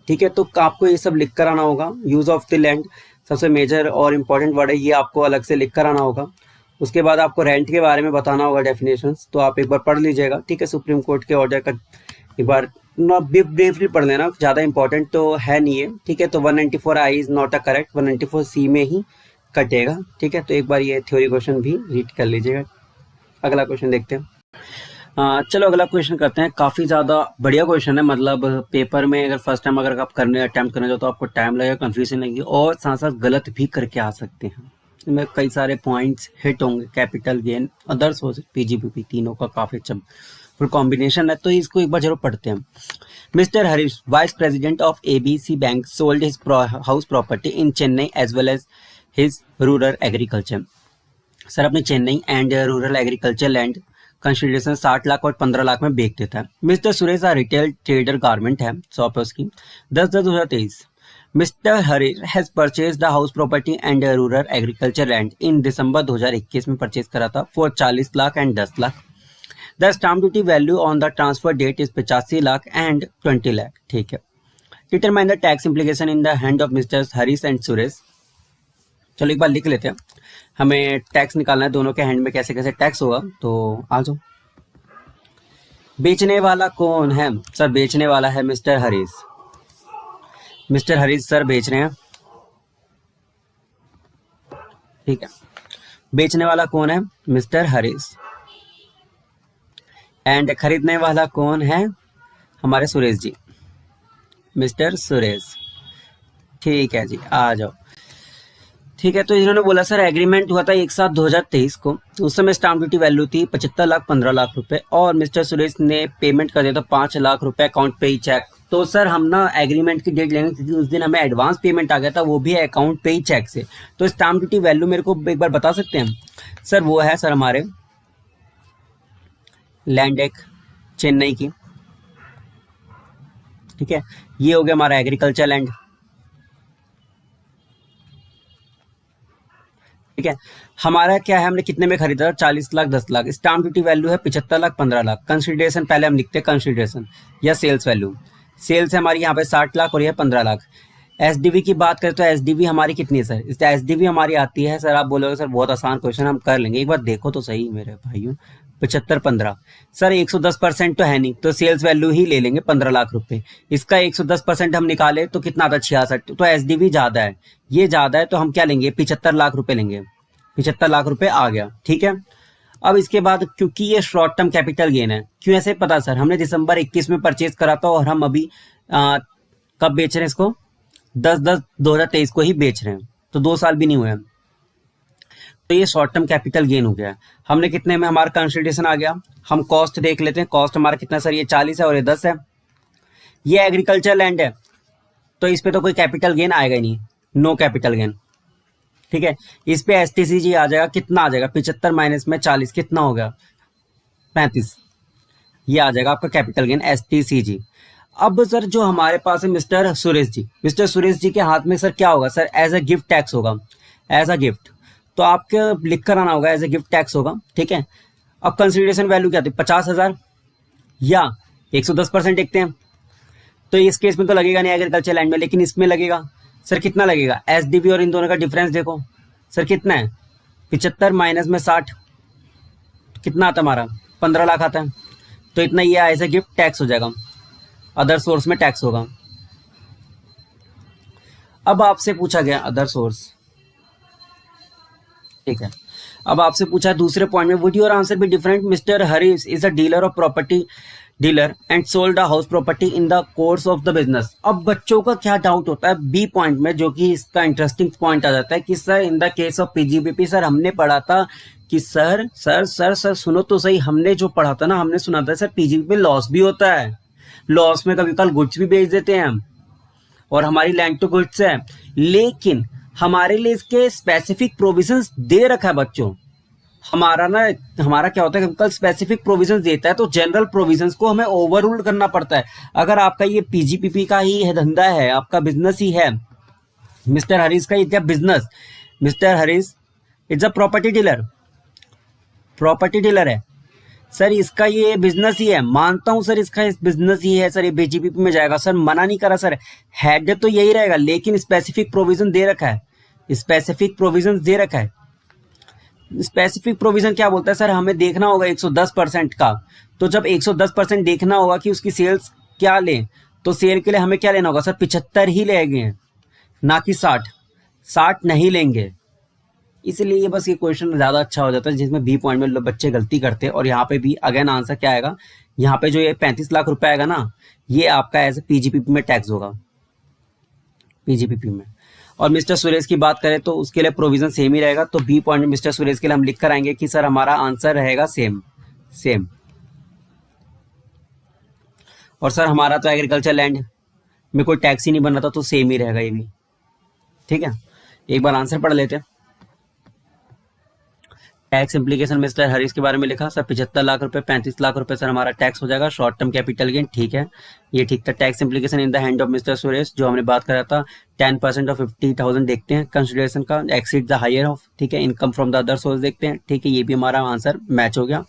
Speaker 1: ठीक है। तो आपको ये सब लिख कर आना होगा। यूज़ ऑफ द लैंड सबसे मेजर और इम्पॉर्टेंट वर्ड है, ये आपको अलग से लिख कर आना होगा। उसके बाद आपको रेंट के बारे में बताना होगा डेफिनेशंस, तो आप एक बार पढ़ लीजिएगा, ठीक है। सुप्रीम कोर्ट के ऑर्डर का एक बार ब्रीफली पढ़ लेना, ज़्यादा इंपॉर्टेंट तो है नहीं है, ठीक है। तो 194I is not a correct, 194C में ही कटेगा, ठीक है। तो एक बार ये थ्योरी क्वेश्चन भी रीड कर लीजिएगा। अगला क्वेश्चन देखते हैं। चलो अगला क्वेश्चन करते हैं। काफ़ी ज़्यादा बढ़िया क्वेश्चन है, मतलब पेपर में अगर फर्स्ट टाइम अगर आप करने अटैम्प्ट करने जाओ तो आपको टाइम लगेगा, कंफ्यूजन लगेगी और साथ साथ गलत भी करके आ सकते हैं। इसमें कई सारे पॉइंट्स हिट होंगे, कैपिटल गेन, अदर्स हो सकते, PGBP, तीनों का काफ़ी अच्छा फुल कॉम्बिनेशन है, तो इसको एक बार जरूर पढ़ते हैं। Mister Harish, vice president of ABC bank, sold his house property in Chennai as well as his rural agriculture. Sir अपने Chennai and rural agriculture land consideration 60 lakh और 15 लाख में बेच देता है। Mister Suresh retail trader garment है, शॉप है उसकी। 10/10/2023 mister Harish has purchase the house property and rural agriculture land in December 2021 में परचेज करा था for 40 lakh and 10 lakh. The stamp duty value on the transfer date is 85 lakh and 20 lakh, ठीक है। Determine the tax implication in the hand of mister Harish and Suresh. चलो एक बार लिख लेते हैं, हमें टैक्स निकालना है, दोनों के हैंड में कैसे कैसे टैक्स होगा, तो आ जाओ। बेचने वाला कौन है? सर बेचने वाला है mister Harish. Mister Harish sir बेच रहे हैं, ठीक है। बेचने वाला कौन है? मिस्टर हरीश। एंड खरीदने वाला कौन है? हमारे सुरेश जी, मिस्टर सुरेश, ठीक है जी, आ जाओ। ठीक है, तो इन्होंने बोला सर एग्रीमेंट हुआ था 1/7/2023 को, उस समय स्टाम्प ड्यूटी वैल्यू थी 75 लाख 15 लाख रुपए और मिस्टर सुरेश ने पेमेंट कर दिया था 5 लाख रुपए अकाउंट पे ही चेक। तो सर हम ना एग्रीमेंट की डेट लेंगे क्योंकि उस दिन हमें एडवांस पेमेंट आ गया था, वो भी अकाउंट पे ही चेक से। तो स्टाम्प ड्यूटी वैल्यू मेरे को एक बार बता सकते हैं? सर वो है सर हमारे लैंड एक चेन्नई की, ठीक है। ये हो गया हमारा एग्रीकल्चर लैंड, ठीक है। हमारा क्या है, हमने कितने में खरीदा था? 40 lakh 10 lakh. Stamp duty value है 75 लाख 15 लाख। कंसिडरेशन पहले हम लिखते हैं कंसिडरेशन या सेल्स वैल्यू। सेल्स है हमारी यहाँ पे 60 लाख और यह 15 लाख। SDV की बात करें तो SDV हमारी कितनी है सर? SDV हमारी आती है सर, आप बोलोगे सर बहुत आसान क्वेश्चन हम कर लेंगे, एक बार देखो तो सही मेरे भाइयों, 75 15। सर 110% तो है नहीं, तो सेल्स वैल्यू ही ले लेंगे 15 लाख रुपए। इसका 110% हम निकाले तो कितना आता है 66। तो एसडीवी ज्यादा है, ये ज्यादा है, तो हम क्या लेंगे 75 लाख रुपए लेंगे। 75 लाख रुपए आ गया, ठीक है। अब इसके बाद क्योंकि ये शॉर्ट टर्म कैपिटल गेन है, क्यों ऐसे पता सर, हमने दिसंबर 21 में परचेज करा था और हम अभी कब बेच रहे हैं इसको, 10/10/2023 को ही बेच रहे हैं, तो 2 साल भी नहीं हुए हैं। तो ये शॉर्ट टर्म कैपिटल गेन हो गया। हमने कितने में हमारा कंसिडरेशन आ गया, हम कॉस्ट देख लेते हैं। कॉस्ट हमारा कितना सर, ये 40 है और ये 10 है। ये एग्रीकल्चर लैंड है, तो इस पे तो कोई कैपिटल गेन आएगा ही नहीं, नो कैपिटल गेन, ठीक है। इस पे एसटीसीजी आ जाएगा, कितना आ जाएगा 75 माइनस में 40 कितना हो गया 35, ये आ जाएगा आपका कैपिटल गेन एसटीसीजी। अब सर जो हमारे पास है मिस्टर सुरेश जी, मिस्टर सुरेश जी के हाथ में सर क्या होगा sir, as a gift tax होगा, एज अ गिफ्ट, तो आपके लिख कर आना होगा एज ए गिफ्ट टैक्स होगा, ठीक है। अब कंसिडरेशन वैल्यू क्या थी 50,000 या 110% देखते हैं, तो इस केस में तो लगेगा नहीं एग्रीकल्चर लैंड में, लेकिन इसमें लगेगा। सर कितना लगेगा, एसडीवी और इन दोनों का डिफरेंस देखो सर कितना है, 75 माइनस में 60 कितना आता है हमारा 15 लाख आता है, तो इतना ये एज ए गिफ्ट टैक्स हो जाएगा, अदर सोर्स में टैक्स होगा। अब आपसे पूछा गया अदर सोर्स, ठीक है। अब आपसे पूछा दूसरे पॉइंट में, would your answer be different, mister Harish is a dealer of property dealer and sold a house property in the course of the business. अब बच्चों का क्या डाउट होता है बी पॉइंट में, जो कि इसका इंटरेस्टिंग पॉइंट आ जाता है कि sir in the case of PGBP sir हमने पढ़ा था कि सर सर सर सर सुनो तो सही, हमने जो पढ़ा था ना, हमने सुना था सर पीजीबीपी में लॉस भी होता है, लॉस में कभी कल गुड्स भी बेच देते हैं हम, और हमारी लैंड तो गुड्स है, लेकिन हमारे लिए इसके स्पेसिफिक प्रोविजंस दे रखा है बच्चों। हमारा क्या होता है, कल स्पेसिफिक प्रोविजंस देता है, तो जनरल प्रोविजंस को हमें ओवररूल करना पड़ता है। अगर आपका ये पीजीपीपी का ही है, धंधा है, आपका बिजनेस ही है, मिस्टर हरीश का ये business, mister Harish is a property dealer, property dealer है सर, इसका ये बिजनेस ही है, मानता हूं सर इसका बिजनेस ही है सर, ये बीजीपीपी में जाएगा सर, मना नहीं करा सर, हेड तो यही रहेगा, लेकिन स्पेसिफिक प्रोविजन दे रखा है, स्पेसिफिक प्रोविजन दे रखा है। स्पेसिफिक प्रोविजन क्या बोलता है सर, हमें देखना होगा 110% का, तो जब 110% देखना होगा कि उसकी सेल्स क्या ले, तो सेल के लिए हमें क्या लेना होगा सर 75 ही लेंगे, ना कि 60 नहीं लेंगे। इसलिए ये बस ये क्वेश्चन ज़्यादा अच्छा हो जाता है, जिसमें बी पॉइंट में बच्चे गलती करते हैं। और यहाँ पे भी अगेन आंसर क्या आएगा, यहाँ पे जो ये 35 लाख रुपए आएगा ना, ये आपका एज पीजीपीपी में टैक्स होगा, पीजीपीपी में। और मिस्टर सुरेश की बात करें तो उसके लिए प्रोविजन सेम ही रहेगा, तो बी पॉइंट में मिस्टर सुरेश के लिए हम लिख कर आएंगे कि सर हमारा आंसर रहेगा सेम सेम। और सर हमारा तो एग्रीकल्चर लैंड में कोई टैक्स ही नहीं बन रहा था, तो सेम ही रहेगा ये भी, ठीक है। एक बार आंसर पढ़ लेते हैं। टैक्स इम्प्लीकेशन मिस्टर हरीश के बारे में लिखा सर 75 लाख रुपए, 35 लाख रुपए सर हमारा टैक्स हो जाएगा, शॉर्ट टर्म कैपिटल गेन, ठीक है, ये ठीक था। Tax implication in the hand of mister Suresh, जो हमने बात करा था 10% ऑफ 50,000 देखते हैं कंसिडरेशन का, एक्सीड द हायर ऑफ, ठीक है। Income from the other source देखते हैं, ठीक है, ये भी हमारा आंसर मैच हो गया,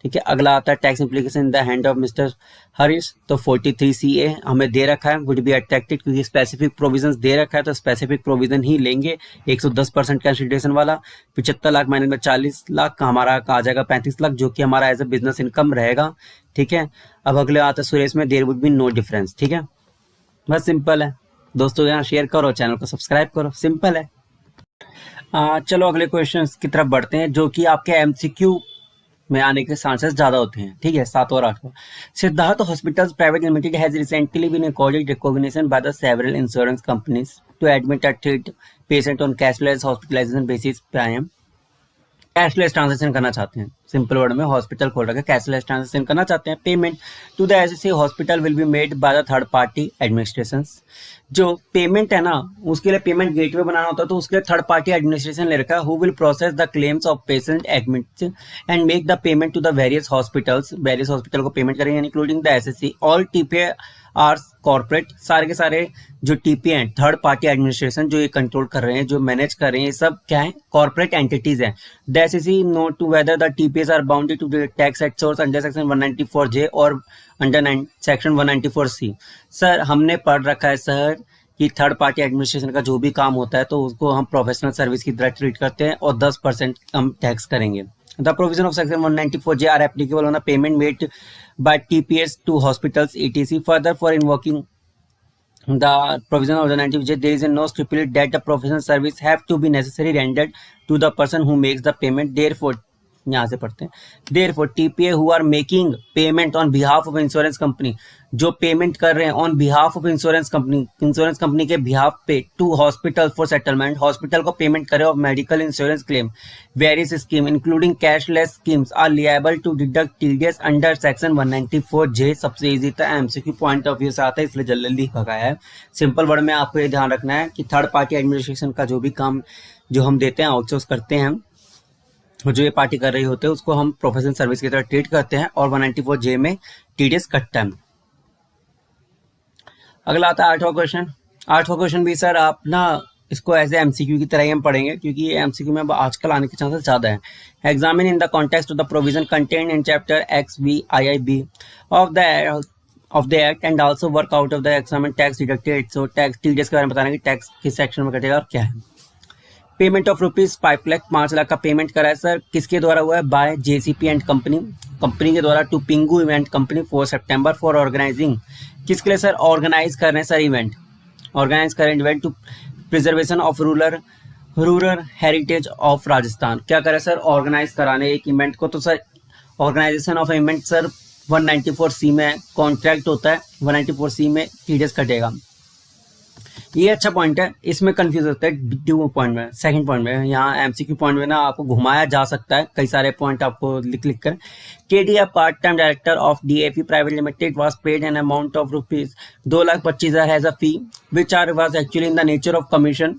Speaker 1: ठीक है। अगला आता है tax implication in the hand of mister Harish, तो 43 CA हमें दे रखा है, वुड बी अट्रैक्टेड, क्योंकि स्पेसिफिक प्रोविजंस दे रखा है, तो स्पेसिफिक प्रोविजन ही लेंगे। 110% कंसिडरेशन वाला 75 लाख माइनस में 40 लाख का हमारा आ जाएगा 35 लाख, जो कि हमारा एज अ बिजनेस इनकम रहेगा, ठीक है। अब अगले आता है सुरेश में, there would be no difference, ठीक है। बस सिंपल है दोस्तों, यहाँ शेयर करो, चैनल को सब्सक्राइब करो, सिंपल है। चलो अगले क्वेश्चन की तरफ बढ़ते हैं, जो कि आपके MCQ में आने के चांसेस ज्यादा होते हैं, ठीक है। 7 और 8 Siddharth hospitals private limited has recently been accorded recognition by the several insurance companies to admit a patient on cashless hospitalisation basis पे। कैशलेस ट्रांजेक्शन करना चाहते हैं, सिंपल वर्ड में हॉस्पिटल खोल रखा है, कैशलेस ट्रांजेक्शन करना चाहते हैं। Payment to the SSC hospital will be made by the third party administration. जो पेमेंट है ना, उसके लिए पेमेंट गेटवे बनाना होता है, तो उसके लिए थर्ड पार्टी एडमिनिस्ट्रेशन ले रखा है, who will process the claims of patient admit and make the payment to the various hospitals, various hospital को पेमेंट करेंगे, including the SSC. All TPA are corporate, सारे के सारे जो टीपी हैं, थर्ड पार्टी एडमिनिस्ट्रेशन जो ये कंट्रोल कर रहे हैं, जो मैनेज कर रहे हैं, ये सब क्या है, कॉर्पोरेट एंटिटीज हैं। The SSC note to whether the TPS are bounded to the tax at source under section 194J और अंडर सेक्शन 194C। सर हमने पढ़ रखा है सर कि थर्ड पार्टी एडमिनिस्ट्रेशन का जो भी काम होता है, तो उसको हम प्रोफेशनल सर्विस की तरह ट्रीट करते हैं, और 10% हम टैक्स करेंगे, The provision of section 194J are applicable on a payment made by TPS to hospitals etc. Further, for invoking the provision of the 94J, there is no stipulate that the professional service have to be necessarily rendered to the person who makes the payment. Therefore, यहाँ से पढ़ते हैं, therefore TPA who are making payment on behalf of insurance company, जो payment कर रहे हैं on behalf of insurance company के behalf पे to hospital for settlement, hospital को पेमेंट करे of medical insurance claim, various scheme including cashless schemes are liable to deduct TDS under section 194J। सबसे easy था, MCQ point of view से आता है इसलिए जल्दी भगाया है। सिंपल वर्ड में आपको ये ध्यान रखना है कि थर्ड पार्टी एडमिनिस्ट्रेशन का जो भी काम जो हम देते हैं आउटसोर्स करते हैं, जो ये पार्टी कर रही होते हैं उसको हम प्रोफेशनल सर्विस की तरह ट्रीट करते हैं और 194J में टीडीएस कटता है। अगला आता है आठवां क्वेश्चन। आठवां क्वेश्चन भी सर आप ना इसको एज ए एमसीक्यू की तरह ही हम पढ़ेंगे क्योंकि ये एमसीक्यू में आजकल आने के चांसेस ज़्यादा है। Examine in the context of the provision contained in chapter XVIIB of the act and also work out of the examine tax deducted. So tax TDS के बारे में बताना कि टैक्स किस सेक्शन में कटेगा और क्या है। Payment of rupees 5 lakh, 5 lakh का पेमेंट करा है सर, किसके द्वारा हुआ है? बाय JCP एंड कंपनी के द्वारा टू पिंगू इवेंट कंपनी 4 सितंबर फॉर ऑर्गेनाइजिंग, किसके लिए सर? ऑर्गेनाइज कर रहे हैं सर इवेंट, ऑर्गेनाइज कर रहे हैं event to preservation of rural heritage of Rajasthan. क्या करे सर? ऑर्गेनाइज कराने एक इवेंट को। तो sir organisation of event sir 194C में कॉन्ट्रैक्ट होता है, 194C में टीडीएस कटेगा। ये अच्छा पॉइंट है, इसमें कंफ्यूज होता है दो पॉइंट में, सेकंड पॉइंट में। यहाँ एमसीक्यू पॉइंट में ना आपको घुमाया जा सकता है, कई सारे पॉइंट आपको लिख कर। KD part time director of DAP private limited was paid an amount of rupees 2,25,000 has a fee which are was actually in the nature of commission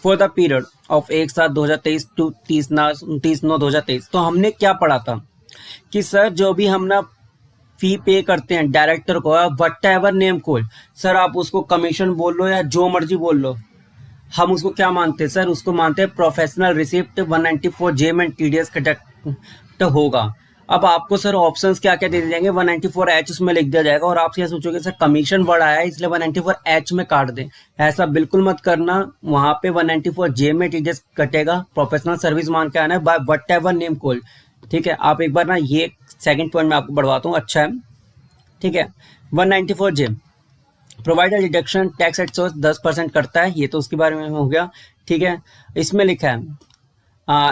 Speaker 1: for the period of 1/7/2023 to 30/9/2023। तो हमने क्या पढ़ा था कि sir जो भी हम ना फी पे करते हैं डायरेक्टर को, what ever name code, sir आप उसको कमीशन बोल लो या जो मर्जी बोल लो, हम उसको क्या मानते हैं सर? उसको मानते हैं प्रोफेशनल रिसिप्ट। 194J में टीडीएस कटक होगा। अब आपको सर ऑप्शंस क्या क्या दे दिए जाएंगे? 194H उसमें लिख दिया जाएगा और आप क्या सोचोगे सर कमीशन बढ़ा है इसलिए 194H में काट दें। ऐसा बिल्कुल मत करना, वहां पे 194J में टीडीएस कटेगा। प्रोफेशनल सर्विस मान के आना है by whatever name called. ठीक है, आप एक बार ना ये सेकंड पॉइंट में आपको बढ़वाता हूँ, अच्छा है। ठीक है, 194J provider deduction tax at source 10% करता है, ये तो उसके बारे में हो गया। ठीक है, इसमें लिखा है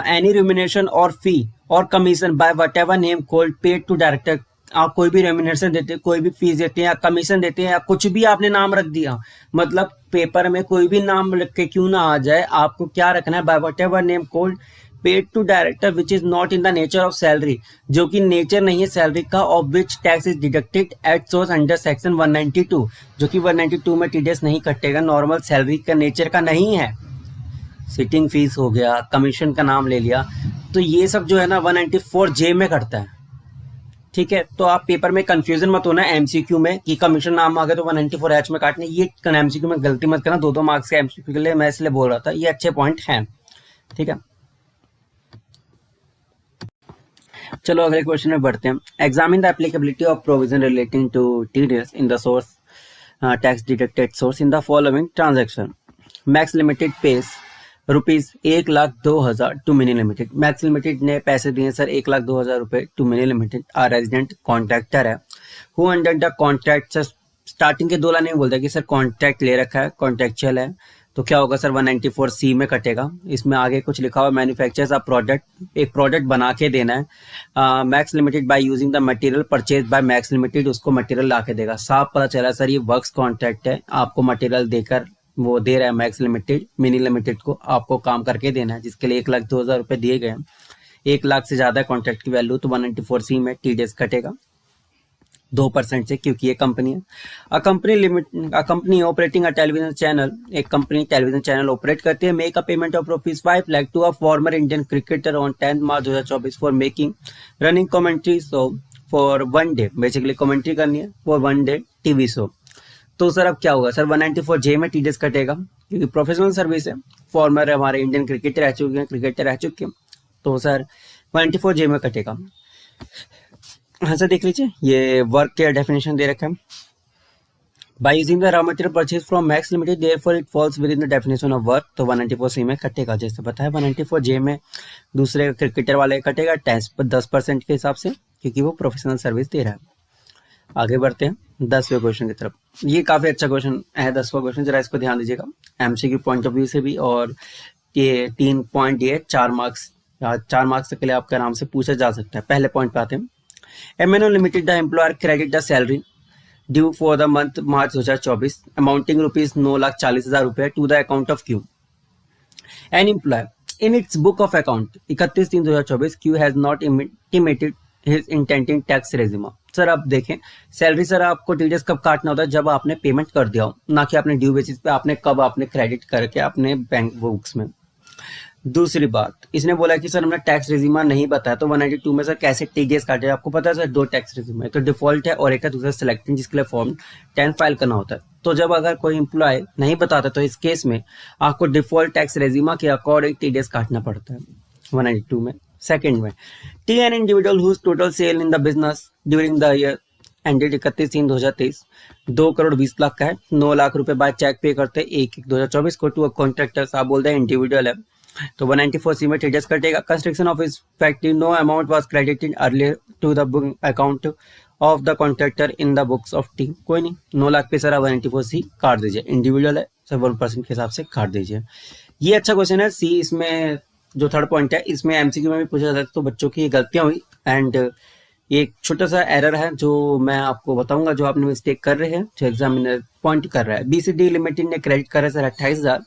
Speaker 1: एनी रिम्यूनरेशन और फी और commission by whatever name called paid to director. आप कोई भी रेम्यूनरेशन देते हैं, कोई भी फीस देते हैं या कमीशन देते हैं या कुछ भी आपने नाम रख दिया, मतलब पेपर में कोई भी नाम लिख के क्यों ना आ जाए, आपको क्या रखना है? By whatever name called paid to director which is not in the nature of salary, जो कि नेचर नहीं है सैलरी का, of which tax is deducted at source under section 192, जो कि 192 में टीडीएस नहीं कटेगा, नॉर्मल सैलरी का नेचर का नहीं है। सिटिंग फीस हो गया, कमीशन का नाम ले लिया, तो ये सब जो है ना 194J में कटता है। ठीक है, तो आप पेपर में कंफ्यूजन मत होना एमसीक्यू में कि कमीशन नाम आ गया तो 194H में काटने, ये एमसीक्यू में गलती मत करना। 2 मार्क्स के एमसीक्यू के लिए मैं इसलिए बोल रहा था, ये अच्छे पॉइंट हैं। ठीक है, चलो अगले क्वेश्चन में बढ़ते हैं। Examine the applicability of provision relating to TDS in the source tax deducted source in the following transaction. Max limited pays rupees 1,02,000 to mini limited. Max limited ने पैसे दिए सर 1,02,000 रुपए to mini limited. R resident contractor है who under the contract, starting के 2 line में बोलता है कि सर कॉन्ट्रैक्ट ले रखा है, कॉन्ट्रैक्चुअल है, तो क्या होगा सर 194C में कटेगा। इसमें आगे कुछ लिखा हुआ मैन्युफैक्चर्स अ प्रोडक्ट, एक प्रोडक्ट बना के देना है। Max limited by using the material purchase by max limited, उसको मटेरियल ला के देगा। साफ पता चला सर ये वर्क्स कॉन्ट्रैक्ट है, आपको मटेरियल देकर वो दे रहा है मैक्स लिमिटेड, मिनी लिमिटेड को आपको काम करके देना है, जिसके लिए 1,02,000 रुपए दिए गए हैं। 1 लाख से ज्यादा कॉन्ट्रैक्ट की वैल्यू तो 194C में टीडीएस कटेगा 2% से, क्योंकि ये कंपनी है। A company operating a television channel, एक कंपनी टेलीविजन चैनल ऑपरेट करती है। Make a payment of rupees 5 lakh to a former Indian cricketer on 10 March 2024 for making running commentary show for 1 day. Basically commentary करनी है for 1 day TV show. तो sir अब क्या होगा sir 194J में TDS कटेगा क्योंकि प्रोफेशनल सर्विस है, फॉर्मर हमारे इंडियन क्रिकेटर रह चुके हैं, तो सर 194J में कटेगा। हाँ सर देख लीजिए, ये वर्क के डेफिनेशन दे रखा है। By using the raw material purchase from Max Limited, therefore it falls within the definition of work. तो 194C में कटेगा, जैसे बताया 194J में दूसरे क्रिकेटर वाले कटेगा टैक्स पर 10% के हिसाब से, क्योंकि वो प्रोफेशनल सर्विस दे रहा है। आगे बढ़ते हैं 10वें क्वेश्चन की तरफ। ये काफी अच्छा क्वेश्चन है 10वां क्वेश्चन, जरा इसको ध्यान दीजिएगा एमसीक्यू पॉइंट ऑफ व्यू से भी। और ये 3 पॉइंट ये 4 मार्क्स तक के लिए आपके आराम से पूछा जा सकता है। पहले पॉइंट पे आते हैं। MNO limited the employer credit the salary due for the month March 2024 amounting rupees 9,40,000 रुपए to the account of Q. An employer in its book of account 31/3/2024 Q has not intimated his intending tax regime. Sir आप देखें, salary sir आपको TDS कब काटना होता है? जब आपने पेमेंट कर दिया हो, ना कि आपने ड्यू बेसिस पे आपने कब आपने क्रेडिट करके अपने बैंक बुक्स में। दूसरी बात, इसने बोला कि सर हमने टैक्स रेजिमा नहीं बताया, तो 192 में सर कैसे टीडीएस काटे? आपको पता है सर 2 टैक्स रेजिमा है, तो डिफॉल्ट है और एक है दूसरा सिलेक्टिंग, जिसके लिए फॉर्म 10 फाइल करना होता है। तो जब अगर कोई एम्प्लॉय नहीं बताता तो इस केस में आपको डिफॉल्ट टैक्स रेजिमा के अकॉर्डिंग टीडीएस काटना पड़ता है 192 में। सेकंड में, टी an individual whose total sale in the business during the year ended 31/3/2023 2,20,00,000 का है, 9 लाख रुपए बाद चेक पे करते 1/1/2024 को टू अ कॉन्ट्रैक्टर्स। आप बोलते हैं इंडिविजुअल है, तो 194C में टीडीएस कटेगा। कंस्ट्रक्शन ऑफ इस factory no amount was credited earlier to the book account of the contractor in the books of T. कोई नहीं, 9 लाख पे सर 194C काट दीजिए। इंडिविजुअल है सर 1% के हिसाब से काट दीजिए। ये अच्छा क्वेश्चन है। सी इसमें जो थर्ड पॉइंट है, इसमें एमसीक्यू में भी पूछा जाता है, तो बच्चों की गलतियां हुई एंड एक छोटा सा एरर है जो मैं आपको बताऊंगा, जो आपने मिस्टेक कर रहे हैं, जो एग्जामिनर पॉइंट कर रहा है। बीसीडी लिमिटेड ने क्रेडिट करा sir 28,000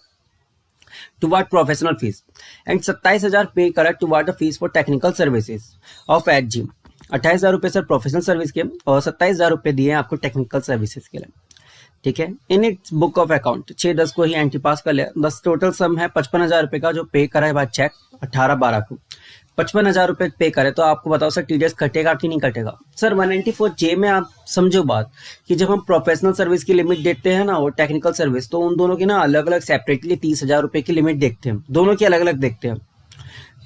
Speaker 1: toward professional fees and 27,000 पे करा toward the fees for technical services of Hg. 28,000 रुपये सर प्रोफेशनल सर्विस के और 27,000 रुपये दिए आपको टेक्निकल सर्विसेज के लिए। ठीक है, इन इट्स बुक ऑफ अकाउंट 6/10 को ही एंट्री पास कर लिया। बस टोटल सम है 55,000 रुपये का, जो पे करा है बाद चेक 18/12 को 55,000 रुपये पे करे। तो आपको बताओ सर टीडीएस कटेगा कि नहीं कटेगा? सर 194J में आप समझो बात कि जब हम प्रोफेशनल सर्विस की लिमिट देखते हैं ना और टेक्निकल सर्विस, तो उन दोनों की ना अलग अलग सेपरेटली 30,000 रुपये की लिमिट देखते हैं, दोनों की अलग अलग देखते हैं।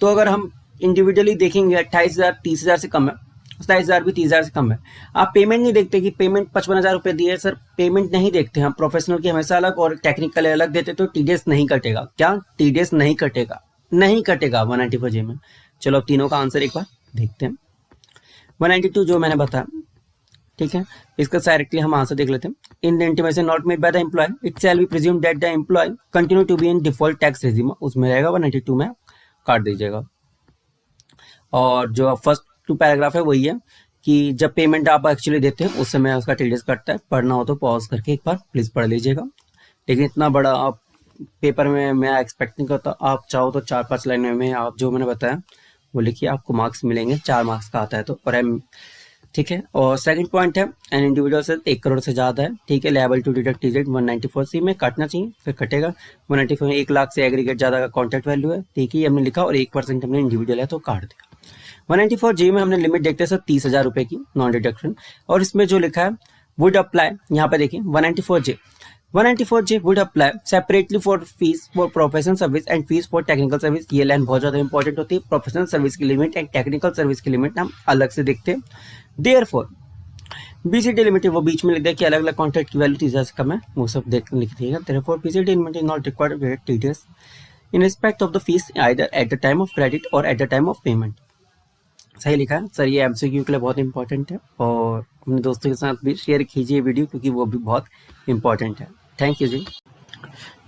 Speaker 1: तो अगर हम इंडिविजुअली देखेंगे 28,000 30,000 से कम है, 27,000 भी 30,000 से कम है। आप पेमेंट नहीं देखते कि पेमेंट 55,000 रुपये दिए, सर पेमेंट नहीं देखते हम। प्रोफेशनल की हमेशा अलग और टेक्निकल अलग देते, तो टीडीएस नहीं कटेगा। क्या टीडीएस नहीं कटेगा? नहीं कटेगा 194J में। चलो अब तीनों का आंसर एक बार देखते हैं। 192 जो मैंने बताया, ठीक है, इसका डायरेक्टली हम आंसर देख लेते हैं। In the intimation not made by the employ it shall be presumed that the employ continue to be in default tax regime, उसमें रहेगा 192 में काट दीजिएगा। और जो फर्स्ट 2 पैराग्राफ है वही है कि जब पेमेंट आप एक्चुअली देते हैं उस समय उसका टीडीएस कटता है। पढ़ना हो तो पॉज करके एक बार प्लीज पढ़ लीजिएगा। लेकिन इतना बड़ा आप पेपर में मैं एक्सपेक्ट नहीं करता। आप चाहो तो 4-5 लाइन में आप जो मैंने बताया वो लिखिए, आपको मार्क्स मिलेंगे। 4 मार्क्स का आता है तो। और ठीक है, और सेकंड पॉइंट है एन इंडिविजुअल से 1 करोड़ से ज़्यादा है, ठीक है, label to deduct TZ 194C में काटना चाहिए, फिर कटेगा। 194 1 लाख से एग्रीगेट ज़्यादा का कॉन्ट्रैक्ट वैल्यू है, ठीक है, ये हमने लिखा, और 1% हमने इंडिविजुअल है तो काट दिया। 194J में हमने लिमिट देखते हैं सर 30,000 रुपये की नॉन डिडक्शन, और इसमें जो लिखा है वुड अप्लाई, यहाँ पे देखिए 194J would apply separately for fees for professional service and fees for technical service। ये लाइन बहुत ज़्यादा इंपॉर्टेंट होती है। प्रोफेशनल सर्विस की लिमिट एंड टेक्निकल सर्विस की लिमिट हम अलग से देखते हैं। देयरफॉर बीसीडी लिमिटेड वो बीच में लिख दिया कि अलग अलग कॉन्ट्रैक्ट की वैल्यू 30,000 से कम है, वो सब देख लिख दिएगा। Therefore BCD limited is not required to deduct TDS in respect of the fees either at the time of credit और at the time of payment. सही लिखा है सर, ये एमसीक्यू के लिए बहुत इंपॉर्टेंट है, और अपने दोस्तों के साथ भी शेयर कीजिए वीडियो, क्योंकि वो भी बहुत इंपॉर्टेंट है। थैंक यू जी।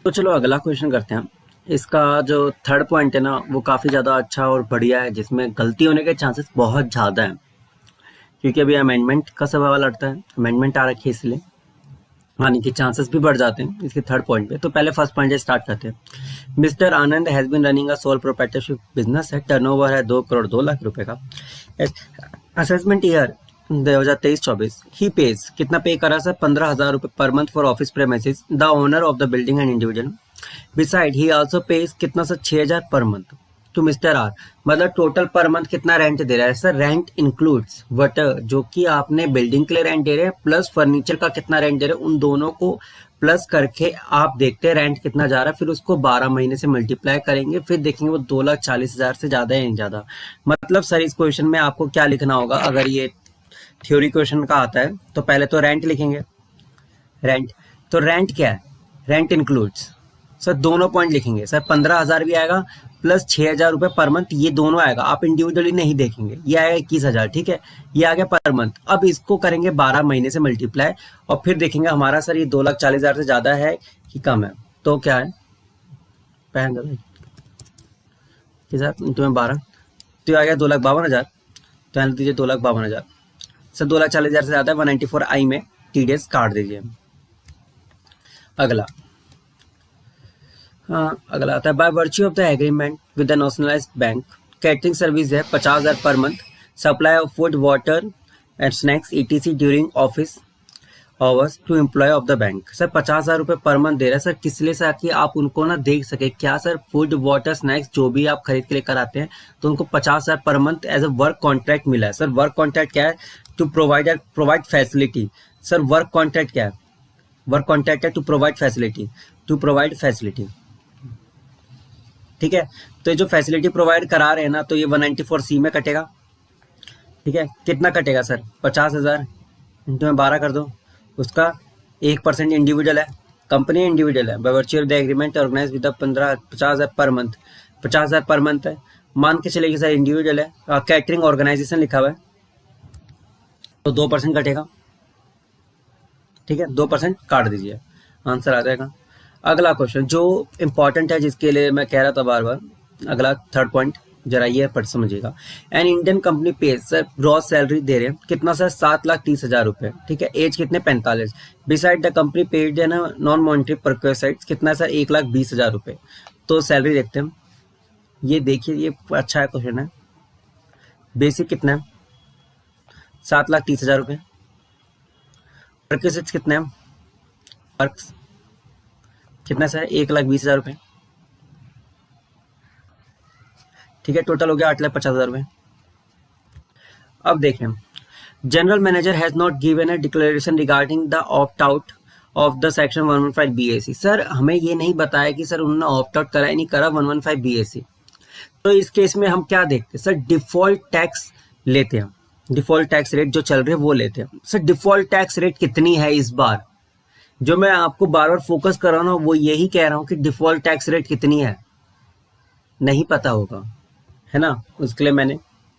Speaker 1: तो चलो अगला क्वेश्चन करते हैं। इसका जो थर्ड पॉइंट है ना वो काफ़ी ज़्यादा अच्छा और बढ़िया है, जिसमें गलती होने के चांसेस बहुत ज़्यादा हैं, क्योंकि अभी अमेंडमेंट का सवाल आता है, अमेंडमेंट आ रखी है, इसलिए आने के चांसेस भी बढ़ जाते हैं इसके थर्ड पॉइंट पे। तो पहले फर्स्ट पॉइंट से स्टार्ट करते हैं। Mister Anand has been running a sole proprietorship business है, टर्नओवर है 2 करोड़ 2 लाख रुपए का। असेसमेंट ईयर 2023-24 ही पेज कितना पे करा सर? 15,000 रुपये पर month for office premises the owner of the building and individual. Beside he also pays कितना sir? 6,000 per month to mister R. मतलब टोटल पर मंथ कितना रेंट दे रहा है सर? रेंट इंक्लूड्स वट, जो कि आपने बिल्डिंग के लिए रेंट दे रहे हैं प्लस फर्नीचर का कितना रेंट दे रहे हैं, उन दोनों को प्लस करके आप देखते हैं रेंट कितना जा रहा है, फिर उसको 12 महीने से मल्टीप्लाई करेंगे, फिर देखेंगे वो 2,40,000 से ज़्यादा है नहीं ज़्यादा। मतलब सर इस क्वेश्चन में आपको क्या लिखना होगा? अगर ये थ्योरी क्वेश्चन का आता है तो पहले तो रेंट लिखेंगे, रेंट, तो रेंट क्या है, रेंट इंक्लूड्स सर दोनों पॉइंट लिखेंगे सर, 15,000 भी आएगा प्लस 6,000 रुपये पर मंथ, ये दोनों आएगा, आप इंडिविजुअली नहीं देखेंगे, ये आएगा 21,000, ठीक है, ये आ गया पर मंथ। अब इसको करेंगे 12 महीने से मल्टीप्लाई और फिर देखेंगे हमारा सर ये 2,40,000 से ज़्यादा है कि कम है, तो क्या है कि सर तुम्हें 12, तो आ गया 2,52,000, तो यहाँ दीजिए 2,52,000 सर, 2,40,000 से ज़्यादा है, 194I में TDS काट दीजिए। अगला अगला आता है by virtue of the agreement with the nationalised bank, catering service है 50,000 per month, supply of food water and snacks ETC during office hours to employ of the bank. Sir 50,000 रुपये per month दे रहा है sir, किस लिए sir, कि आप उनको ना देख सके क्या सर, फूड वाटर स्नैक्स जो भी आप खरीद के लेकर आते हैं तो उनको 50,000 per month as a work contract मिला है। सर वर्क कॉन्ट्रैक्ट क्या है, to provide facility. Sir work contract क्या है, वर्क कॉन्ट्रैक्ट है टू प्रोवाइड फैसिलिटी, ठीक है। तो ये जो फैसिलिटी प्रोवाइड करा रहे हैं ना, तो ये 194C में कटेगा, ठीक है। कितना कटेगा सर, 50,000 इंटू में 12 कर दो, उसका 1% इंडिविजुअल है, कंपनी इंडिविजुअल है, by virtue of the agreement organise with 50,000 per month, 50,000 per month है, मान के चलेगी सर इंडिविजुअल है, कैटरिंग ऑर्गेनाइजेशन लिखा हुआ है तो 2% कटेगा, ठीक है, 2% काट दीजिए, आंसर आ जाएगा। अगला क्वेश्चन जो इंपॉर्टेंट है, जिसके लिए मैं कह रहा था बार बार, अगला थर्ड पॉइंट जरा ये पढ़ समझिएगा। An Indian company pays sir, gross salary दे रहे हैं कितना सर, 7,30,000 रुपये, ठीक है, एज कितने 45, बिसाइड द कंपनी पेड है ना नॉन मॉनिटरी परक्वेसाइड्स कितना सर, 1,20,000 रुपये। तो सैलरी देखते हैं, ये देखिए ये अच्छा है क्वेश्चन है, बेसिक कितना है 7,30,000 रुपये, परक्वेसाइड्स कितना है, पर्क्स कितना सर 1,20,000 रुपये, ठीक है, टोटल हो गया 8,50,000 रुपये। अब देखें, general manager has not given a declaration regarding the opt out of the section 115 BAC। Sir हमें ये नहीं बताया कि सर उन्होंने ऑप्ट आउट करा नहीं करा 115 BAC, तो इस केस में हम क्या देखते हैं सर, डिफॉल्ट टैक्स लेते हैं, डिफॉल्ट टैक्स रेट जो चल रहे हैं वो लेते हैं। सर डिफॉल्ट टैक्स रेट कितनी है इस बार, जो मैं आपको बार बार फोकस कर रहा हूँ वो यही कह रहा हूँ कि डिफॉल्ट टैक्स रेट कितनी है, नहीं पता होगा है ना, उसके लिए मैंने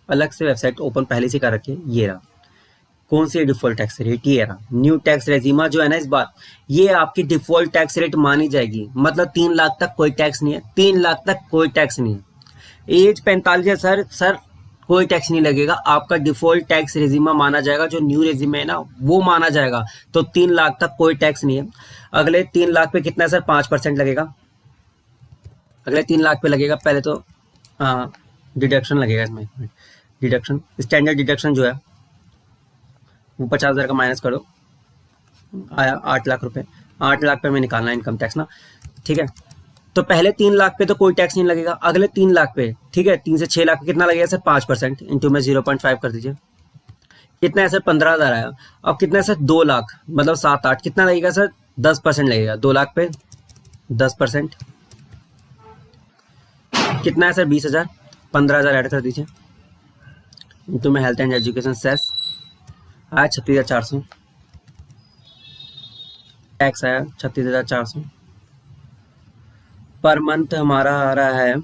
Speaker 1: अलग से वेबसाइट ओपन पहले से कर रखी है, ये रहा, कौन सी डिफॉल्ट टैक्स रेट, ये रहा, न्यू टैक्स रेजिमा जो है ना इस बार, ये आपकी डिफॉल्ट टैक्स रेट मानी जाएगी, मतलब 3 लाख तक कोई टैक्स नहीं है, 3 लाख तक कोई टैक्स नहीं है, एज 45 है सर कोई टैक्स नहीं लगेगा, आपका डिफॉल्ट टैक्स रेजिमा माना जाएगा, जो न्यू रेजिमा है ना वो माना जाएगा, तो 3 लाख तक कोई टैक्स नहीं है। अगले 3 लाख पे कितना सर 5% लगेगा, अगले 3 लाख पे लगेगा, पहले तो डिडक्शन लगेगा इसमें, डिडक्शन स्टैंडर्ड डिडक्शन जो है वो 50,000 का माइनस करो, आया 8 लाख रुपए, 8 लाख पे में निकालना इनकम टैक्स ना, ठीक है। तो पहले 3 लाख पे तो कोई टैक्स नहीं लगेगा, अगले 3 लाख पे, ठीक है, 3 से 6 लाख पे कितना लगेगा सर 5%, इंटू में 0.5 कर दीजिए, कितना है सर 15,000 आया। अब कितना है सर 2 लाख मतलब 7-8, कितना लगेगा सर 10% लगेगा, 2 लाख पे 10%, कितना है सर 20,000, 15,000 ऐड कर दीजिए, इंटू में हेल्थ एंड एजुकेशन सेस आया 36,400, टैक्स आया 36,400, पर मंथ हमारा आ रहा है,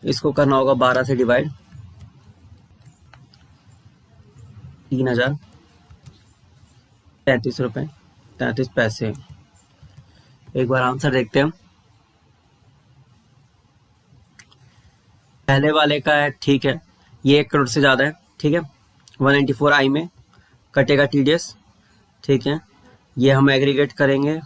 Speaker 1: इसको करना होगा 12 से डिवाइड, 3,033 रुपये 33 पैसे। एक बार आंसर देखते हैं, पहले वाले का है ठीक है, ये 1 करोड़ से ज़्यादा है, ठीक है, 194I में कटेगा TDS, ठीक है, ये हम एग्रीगेट करेंगे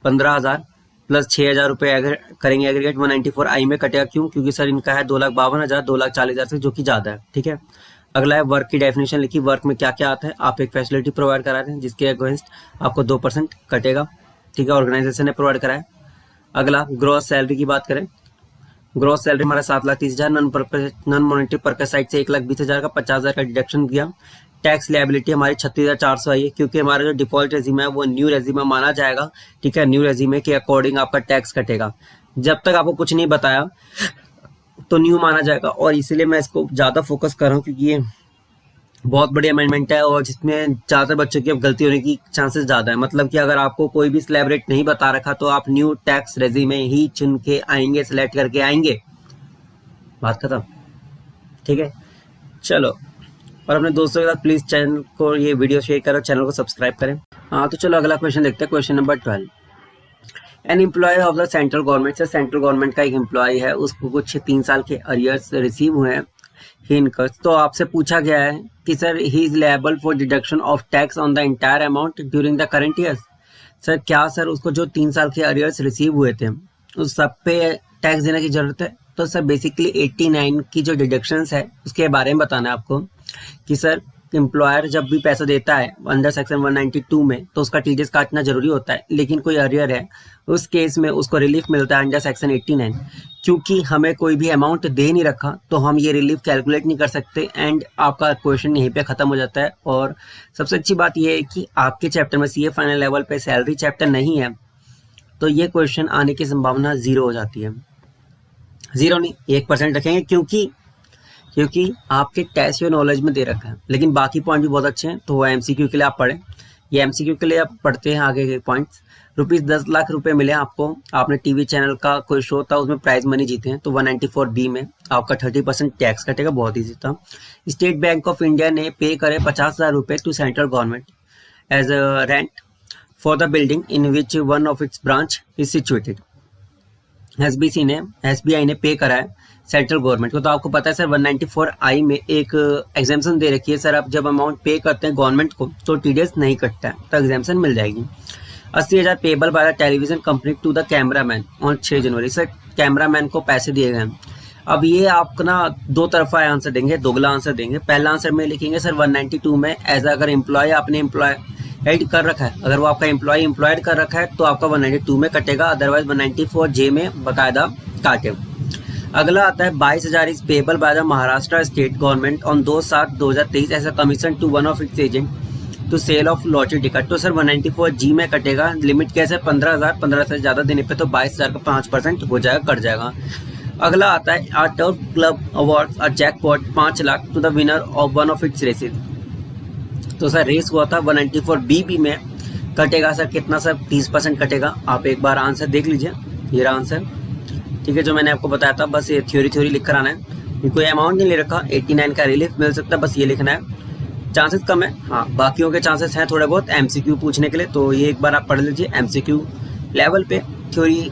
Speaker 1: 15,000 प्लस 6,000 रुपये करेंगे एग्रीगेट, 194I में कटेगा, क्योंकि सर इनका है 2,52,000 2,40,000 से, जो कि ज़्यादा है, ठीक है। अगला है वर्क की डेफिनेशन लिखी, वर्क में क्या क्या आता है, आप एक फैसिलिटी प्रोवाइड करा रहे हैं जिसके अगेंस्ट आपको 2% कटेगा, ठीक है, ऑर्गेनाइजेशन ने प्रोवाइड कराया। अगला ग्रॉस सैलरी की बात करें, ग्रॉस सैलरी हमारा 7,30,000, नॉन मॉनिटरी पर्पस साइड से 1,20,000 का 50,000 का डिडक्शन दिया। टैक्स लायबिलिटी हमारी 36,400 आई है, क्योंकि हमारा जो डिफॉल्ट रेजिमा है वो न्यू रेजिमा माना जाएगा, ठीक है, न्यू रेजिमे के अकॉर्डिंग आपका टैक्स कटेगा, जब तक आपको कुछ नहीं बताया तो न्यू माना जाएगा, और इसीलिए मैं इसको ज़्यादा फोकस कर रहा हूँ, क्योंकि ये बहुत बड़ी अमेंडमेंट है और जिसमें ज़्यादातर बच्चों की अब गलती होने की चांसेस ज़्यादा है। मतलब कि अगर आपको कोई भी स्लैब रेट नहीं बता रखा तो आप न्यू टैक्स रेजिमे ही चुन के आएंगे, सिलेक्ट करके आएंगे, बात खत्म। ठीक है, चलो। और अपने दोस्तों के साथ प्लीज़ चैनल को ये वीडियो शेयर करो, चैनल को सब्सक्राइब करें। हाँ, तो चलो अगला क्वेश्चन देखते हैं, question number 12। An employ of the central government, से सेंट्रल गवर्नमेंट का एक एम्प्लॉय है, उसको कुछ 3 साल के अरियर्स रिसीव हुए हैं ही इनकम। तो आपसे पूछा गया है कि sir he is label for deduction of tax on the entire amount during the current year. Sir क्या सर उसको जो 3 साल के अरियर्स रिसीव हुए थे उस सब पे टैक्स देने की जरूरत है? तो सर बेसिकली 89 की जो डिडक्शंस है उसके बारे में बताना है आपको कि सर एम्प्लॉयर जब भी पैसा देता है अंडर सेक्शन 192 में तो उसका टीडीएस काटना जरूरी होता है, लेकिन कोई अरियर है उस केस में उसको रिलीफ मिलता है अंडर सेक्शन 89। क्योंकि हमें कोई भी अमाउंट दे नहीं रखा तो हम ये रिलीफ कैलकुलेट नहीं कर सकते एंड आपका क्वेश्चन यहीं पे खत्म हो जाता है। और सबसे अच्छी बात यह है कि आपके चैप्टर में सीए फाइनल लेवल पे सैलरी चैप्टर नहीं है, तो ये क्वेश्चन आने की संभावना 0 हो जाती है। 0 नहीं, 1% रखेंगे क्योंकि आपके टेस्ट या नॉलेज में दे रखा है, लेकिन बाकी पॉइंट भी बहुत अच्छे हैं। तो वो एमसीक्यू के लिए आप पढ़ें, ये एमसीक्यू के लिए आप पढ़ते हैं आगे के पॉइंट्स। ₹10 लाख मिले आपको, आपने टीवी चैनल का कोई शो था उसमें प्राइज मनी जीते हैं, तो 194B में आपका 30% टैक्स कटेगा, बहुत ईजी था। स्टेट बैंक ऑफ इंडिया ने पे करे ₹50,000 to central government as a rent for the building in which one of its branch is situated. SBI ने पे करा है सेंट्रल गवर्नमेंट को। तो आपको पता है सर 194I में एक एग्जाम्पशन दे रखी है, सर आप जब अमाउंट पे करते हैं गवर्नमेंट को तो टीडीएस नहीं कटता है, तो एग्जाम्पशन मिल जाएगी। 80,000 payable by the television company to the cameraman on 6 January. Sir cameraman को पैसे दिए गए हैं। अब ये आपको ना दो तरफा आंसर देंगे, दोगला आंसर देंगे। पहला आंसर में लिखेंगे सर 192 में एज अगर एम्प्लॉय आपने एम्प्लॉय एड कर रखा है, अगर वो आपका एम्प्लॉयड कर रखा है तो आपका 192 में कटेगा, अदरवाइज 194J में बकायदा काटे। अगला आता है 22,000 is payable by the Maharashtra state government on 2/7/2023 as a commission to one of its agent to sale of lottery ticket. तो सर 194G में कटेगा। लिमिट कैसे? 15,000, 15 से ज़्यादा देने पे तो 22,000 का 5% हो जाएगा, कट जाएगा। अगला आता है a turf club award a jackpot 5 lakh to the winner of one of its races. तो सर रेस हुआ था 194BB में, कटेगा सर कितना सर? 30% कटेगा। आप एक बार आंसर देख लीजिए, ये रहा आंसर। ठीक है, जो मैंने आपको बताया था बस ये थ्योरी लिख कर आना है, कोई अमाउंट नहीं ले रखा। 89 का रिलीफ मिल सकता है, बस ये लिखना है। चांसेस कम है, हाँ बाकियों के चांसेस हैं थोड़े बहुत एमसीक्यू पूछने के लिए, तो ये एक बार आप पढ़ लीजिए एमसीक्यू लेवल पे। थ्योरी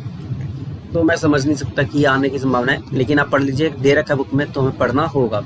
Speaker 1: तो मैं समझ नहीं सकता कि आने की संभावना है, लेकिन आप पढ़ लीजिए, दे रखा है बुक में तो हमें पढ़ना होगा।